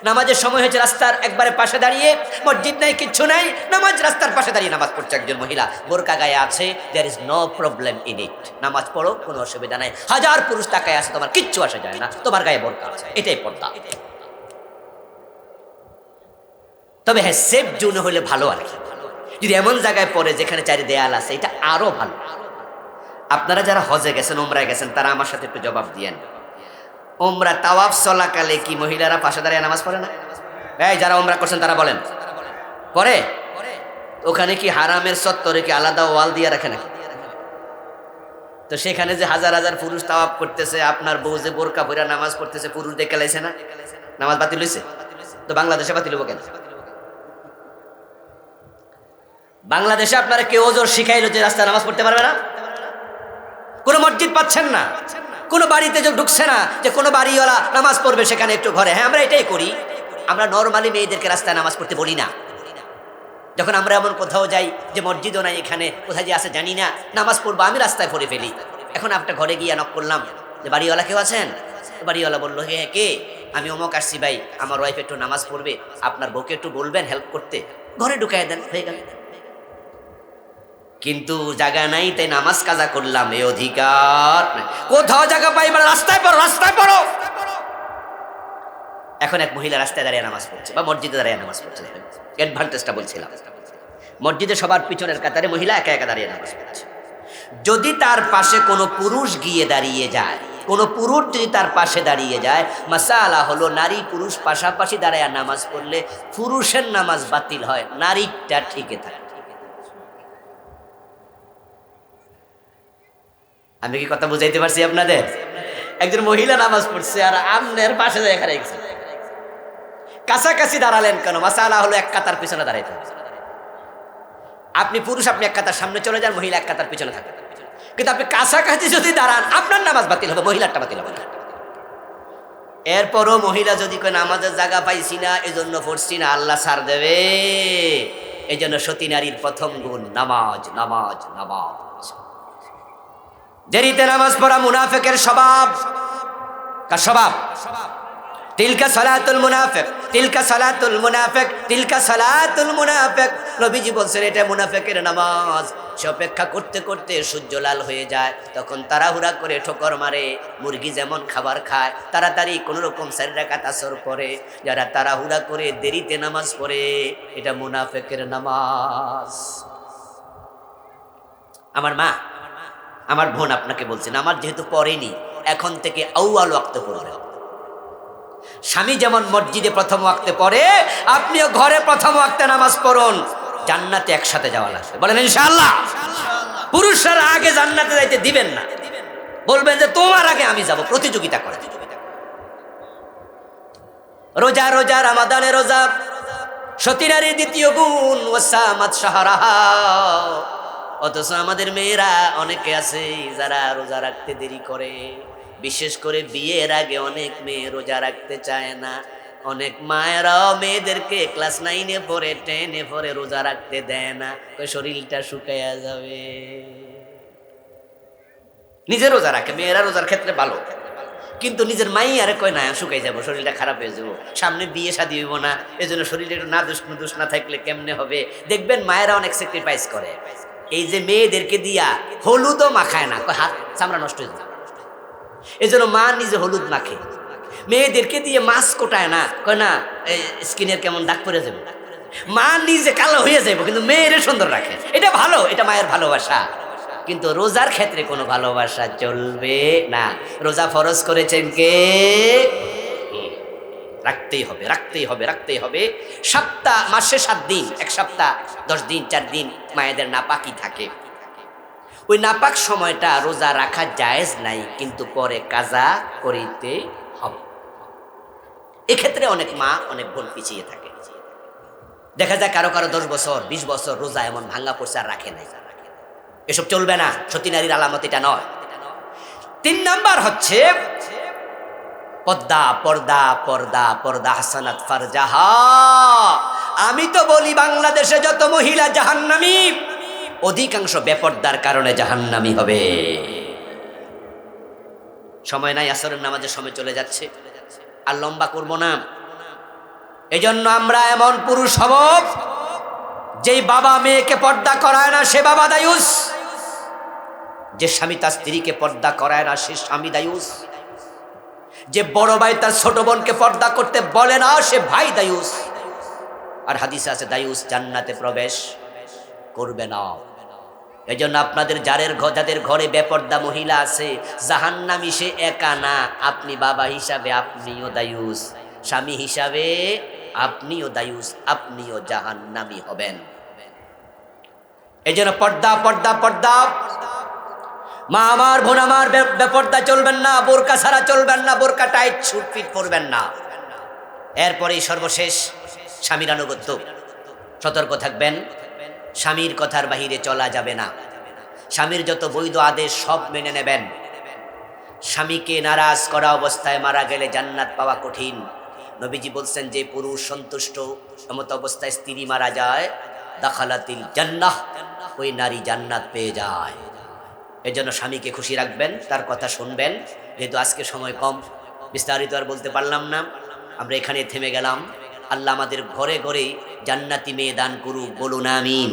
নামাজের সময় হয়েছে, রাস্তার একবারে পাশে দাঁড়িয়ে, মসজিদ নাই, কিচ্ছু নাই, নামাজ রাস্তার পাশে দাঁড়িয়ে নামাজ পড়ছে একজন মহিলা, বোরকা গায়ে আছে, there is no problem in it. নামাজ পড়ো, কোনো অসুবিধা নাই। হাজার পুরুষ তাকায় আছে, তোমার কিচ্ছু আসে যায় না, তোমার গায়ে বোরকা আছে, এটাই পর্দা। তবে হ্যাঁ, সেফ জোনে হলে ভালো আর কি। যদি এমন জায়গায় পড়ে যেখানে চারি দেয়াল আছে, এটা আরো ভালো। আপনারা যারা হজে গেছেন, উমরায় গেছেন, তারা আমার সাথে একটু জবাব দিয়েন। উমরা তাওয়াফ চলাকালে কি মহিলারা পাশে দাঁড়িয়ে নামাজ পড়ে না? এই যারা উমরা করছেন তারা বলেন, পড়ে? ওখানে কি হারামের চত্বরে কি আলাদা ওয়াল দিয়ে রাখে নাকি? তো সেখানে যে হাজার হাজার পুরুষ তাওয়াফ করতেছে, আপনার বউ যে বোরকা পরে নামাজ পড়তেছে, পুরুষ দেখে লাইছে না? নামাজ বাতিল হয়েছে? তো বাংলাদেশে বাতিল হবো কেন? বাংলাদেশে আপনারা কেউ ওজোর শিখাইলো যে রাস্তায় নামাজ পড়তে পারবে না? কোনো মসজিদ পাচ্ছেন না, কোনো বাড়িতে যে ঢুকছে না যে কোনো বাড়িওয়ালা নামাজ পড়বে সেখানে একটু ঘরে। হ্যাঁ, আমরা এটাই করি। আমরা নরমালি মেয়েদেরকে রাস্তায় নামাজ পড়তে বলি না। যখন আমরা এমন কোথাও যাই যে মসজিদও নাই, এখানে কোথায় যে আছে জানি না, নামাজ পড়বো, আমি রাস্তায় পড়ে ফেলি। এখন আপনার ঘরে গিয়ে নক করলাম যে বাড়িওয়ালা কেউ আছেন? বাড়িওয়ালা বললো, হ্যাঁ কে? আমি অমুক আসছি ভাই, আমার ওয়াইফ একটু নামাজ পড়বে, আপনার বউকে একটু বলবেন হেল্প করতে, ঘরে ঢুকাই দেন, হয়ে গেল। কিন্তু জায়গা নাই তাই নামাজ কাজা করলাম, এই অধিকার কোথাও জায়গা পাই, মানে রাস্তায় পড়ো, রাস্তায় পড়ো। এখন এক মহিলা রাস্তায় দাঁড়িয়ে নামাজ পড়ছে বা মসজিদে দাঁড়িয়ে নামাজ পড়ছে। অ্যাডভান্টেজটা বলছিলাম, মসজিদে সবার পিছনের কাতারে মহিলা একা একা দাঁড়িয়ে নামাজ পড়ছে। যদি তার পাশে কোনো পুরুষ গিয়ে দাঁড়িয়ে যায়, কোনো পুরুষ যদি তার পাশে দাঁড়িয়ে যায়, মাসালা হলো নারী পুরুষ পাশাপাশি দাঁড়ায় নামাজ পড়লে পুরুষের নামাজ বাতিল হয়, নারীটা ঠিকই থাকে। আমি কি কথা বুঝাইতে পারছি আপনাদের? একজন মহিলা নামাজ পড়ছে আর আমনের পাশে যায় এখানে গেছে, কাছাকাছি দাঁড়ালেন কেন? মাসালা হলো এক কাতার পিছনে দাঁড়াইতে হবে। আপনি পুরুষ, আপনি এক কাতার সামনে চলে যান, মহিলা এক কাতার পিছনে থাকে। কিন্তু আপনি কাছাকাছি যদি দাঁড়ান, আপনার নামাজ বাতিল হবে, মহিলারটা বাতিল হবে না। এরপরও মহিলা যদি কয় নামাজের জায়গা পাইছি না, এজন্য পড়ছি না, আল্লাহ ছাড় দেবে। এই জন্য সতী নারীর প্রথম গুণ নামাজ, নামাজ, নামাজ। দেরিতে নামাজ পড়া মুনাফিকের স্বভাব। কার স্বভাব? তিলকা সালাতুল মুনাফিক, তিলকা সালাতুল মুনাফিক, তিলকা সালাতুল মুনাফিক। নবীজি বলছেন এটা মুনাফিকের নামাজ। সে অপেক্ষা করতে করতে সূর্য লাল হয়ে যায়, তখন তাড়াহুড়া করে ঠোকর মারে। মুরগি যেমন খাবার খায়, তাড়াতাড়ি কোনো রকম 4 রাকাত আসর পড়ে। যারা তাড়াহুড়া করে দেরিতে নামাজ পড়ে, এটা মুনাফিকের নামাজ। আমার মা, আমার বোন আপনাকে বলছেন, আমার যেহেতু পড়েনি, এখন থেকে আউয়াল ওয়াক্ত পড়বে। স্বামী যেমন মসজিদে প্রথম ওয়াক্তে পড়ে, আপনিও ঘরে প্রথম ওয়াক্তে নামাজ পড়ুন। জান্নাতে একসাথে যাওয়া লাগবে, বলেন ইনশাআল্লাহ। পুরুষরা আগে জান্নাতে যাইতে দিবেন না, বলবেন যে তোমার আগে আমি যাব, প্রতিযোগিতা করে। রোজা, রোজা, রমাদানে রোজা। সতী নারীর দ্বিতীয় গুণ ওয়াসামাত শাহরাহা। অথচ আমাদের মেয়েরা অনেকে আছে যারা রোজা রাখতে দেরি করে। বিশেষ করে বিয়ের আগে অনেক মেয়ে রোজা রাখতে চায় না। অনেক মায়েরাও মেয়েদেরকে ক্লাস 9-এ পড়ে, 10-এ পড়ে রোজা রাখতে দেয় না, শরীরটা শুকাইয়া যাবে। নিজে রোজা রাখে, মেয়েরা রোজার ক্ষেত্রে ভালো, কিন্তু নিজের মাইয়ারে কয় না শুকাই যাবো, শরীরটা খারাপ হয়ে যাবো, সামনে বিয়ে শাদী হইব না, এজন্য শরীরে একটু নাদুস না থাকলে কেমনে হবে। দেখবেন মায়েরা অনেক স্যাক্রিফাইস করে। এই যে মেয়েদেরকে দিয়া হলুদও মাখায় না, হাত চামড়া নষ্ট হয়ে যায়, এই জন্য মা নিজে হলুদ মাখে। মেয়েদেরকে দিয়ে মাছ কোটায় না, কয় না স্কিনের কেমন দাগ পরে যাবে, মা নিজে কালো হয়ে যাবে, কিন্তু মেয়েরে সুন্দর রাখে। এটা ভালো, এটা মায়ের ভালোবাসা। কিন্তু রোজার ক্ষেত্রে কোনো ভালোবাসা চলবে না। রোজা ফরজ করেছেন কে? রাখতেই হবে, রাখতেই হবে, রাখতেই হবে। সপ্তাহ, মাসে 7 দিন, এক সপ্তাহ 10 দিন, 4 দিন মায়েদের নাপাকি থাকে। ওই নাপাক সময়টা রোজা রাখা জায়েজ নাই, কিন্তু পরে কাজা করিতে হবে। এক্ষেত্রে অনেক মা, অনেক বোন পিছিয়ে থাকে। দেখা যায় কারো কারো 10 বছর, 20 বছর রোজা এমন ভাঙ্গা পড়ছে আর রাখে নাই। এসব চলবে না, সতী নারীর আলামত এটা নয়। 3 নাম্বার হচ্ছে পর্দা, পর্দা, পর্দা, পর্দা হাসানাত ফারজাহা। আমি তো বলি বাংলাদেশে যত মহিলা জাহান্নামী, অধিকাংশ বেপর্দার কারণে জাহান্নামী হবে। সময় নাই, আসরের নামাজের সময় চলে যাচ্ছে, আর লম্বা করব না। এজন্য আমরা এমন পুরুষ হব, যেই বাবা মেয়েকে পর্দা করায় না সে বাবা দায়ুস, যে স্বামী তার স্ত্রীকে পর্দা করায় না সে স্বামী দায়ুস, যে বড় ভাই তার ছোট বোনকে পর্দা করতে বলে না সে ভাই দায়ুস। আর হাদিসে আছে দায়ুস জান্নাতে প্রবেশ করবে না। এজন্য আপনাদের যাদের ঘরে বেপর্দা মহিলা আছে, জাহান্নামী সে একা না, আপনি বাবা হিসাবে আপনিও দায়ুস, স্বামী হিসাবে আপনিও দায়ুস, আপনিও জাহান্নামী হবেন। এজন্য পর্দা, পর্দা, পর্দা। মা আমার, বোন আমার, বেপর্দা চলবেন না, বোরকা ছাড়া চলবেন না, বোরকা টাইট সুট ফিট পরবেন না। এরপরেই সর্বশেষ স্বামীর আনুগত্য। সতর্ক থাকবেন, স্বামীর কথার বাহিরে চলা যাবে না। স্বামীর যত বৈধ আদেশ সব মেনে নেবেন। স্বামীকে নারাজ করা অবস্থায় মারা গেলে জান্নাত পাওয়া কঠিন। নবীজি বলছেন যে পুরুষ সন্তুষ্ট এমত অবস্থায় স্ত্রী মারা যায়, দাখালাতিল জান্নাহ, ওই নারী জান্নাত পেয়ে যায়। এজন্য স্বামীকে খুশি রাখবেন, তার কথা শুনবেন। যেহেতু আজকে সময় কম, বিস্তারিত আর বলতে পারলাম না, আমরা এখানে থেমে গেলাম। আল্লাহ আমাদের ঘরে ঘরে জান্নাতি মেয়ে দান করুক, বলুন আমিন।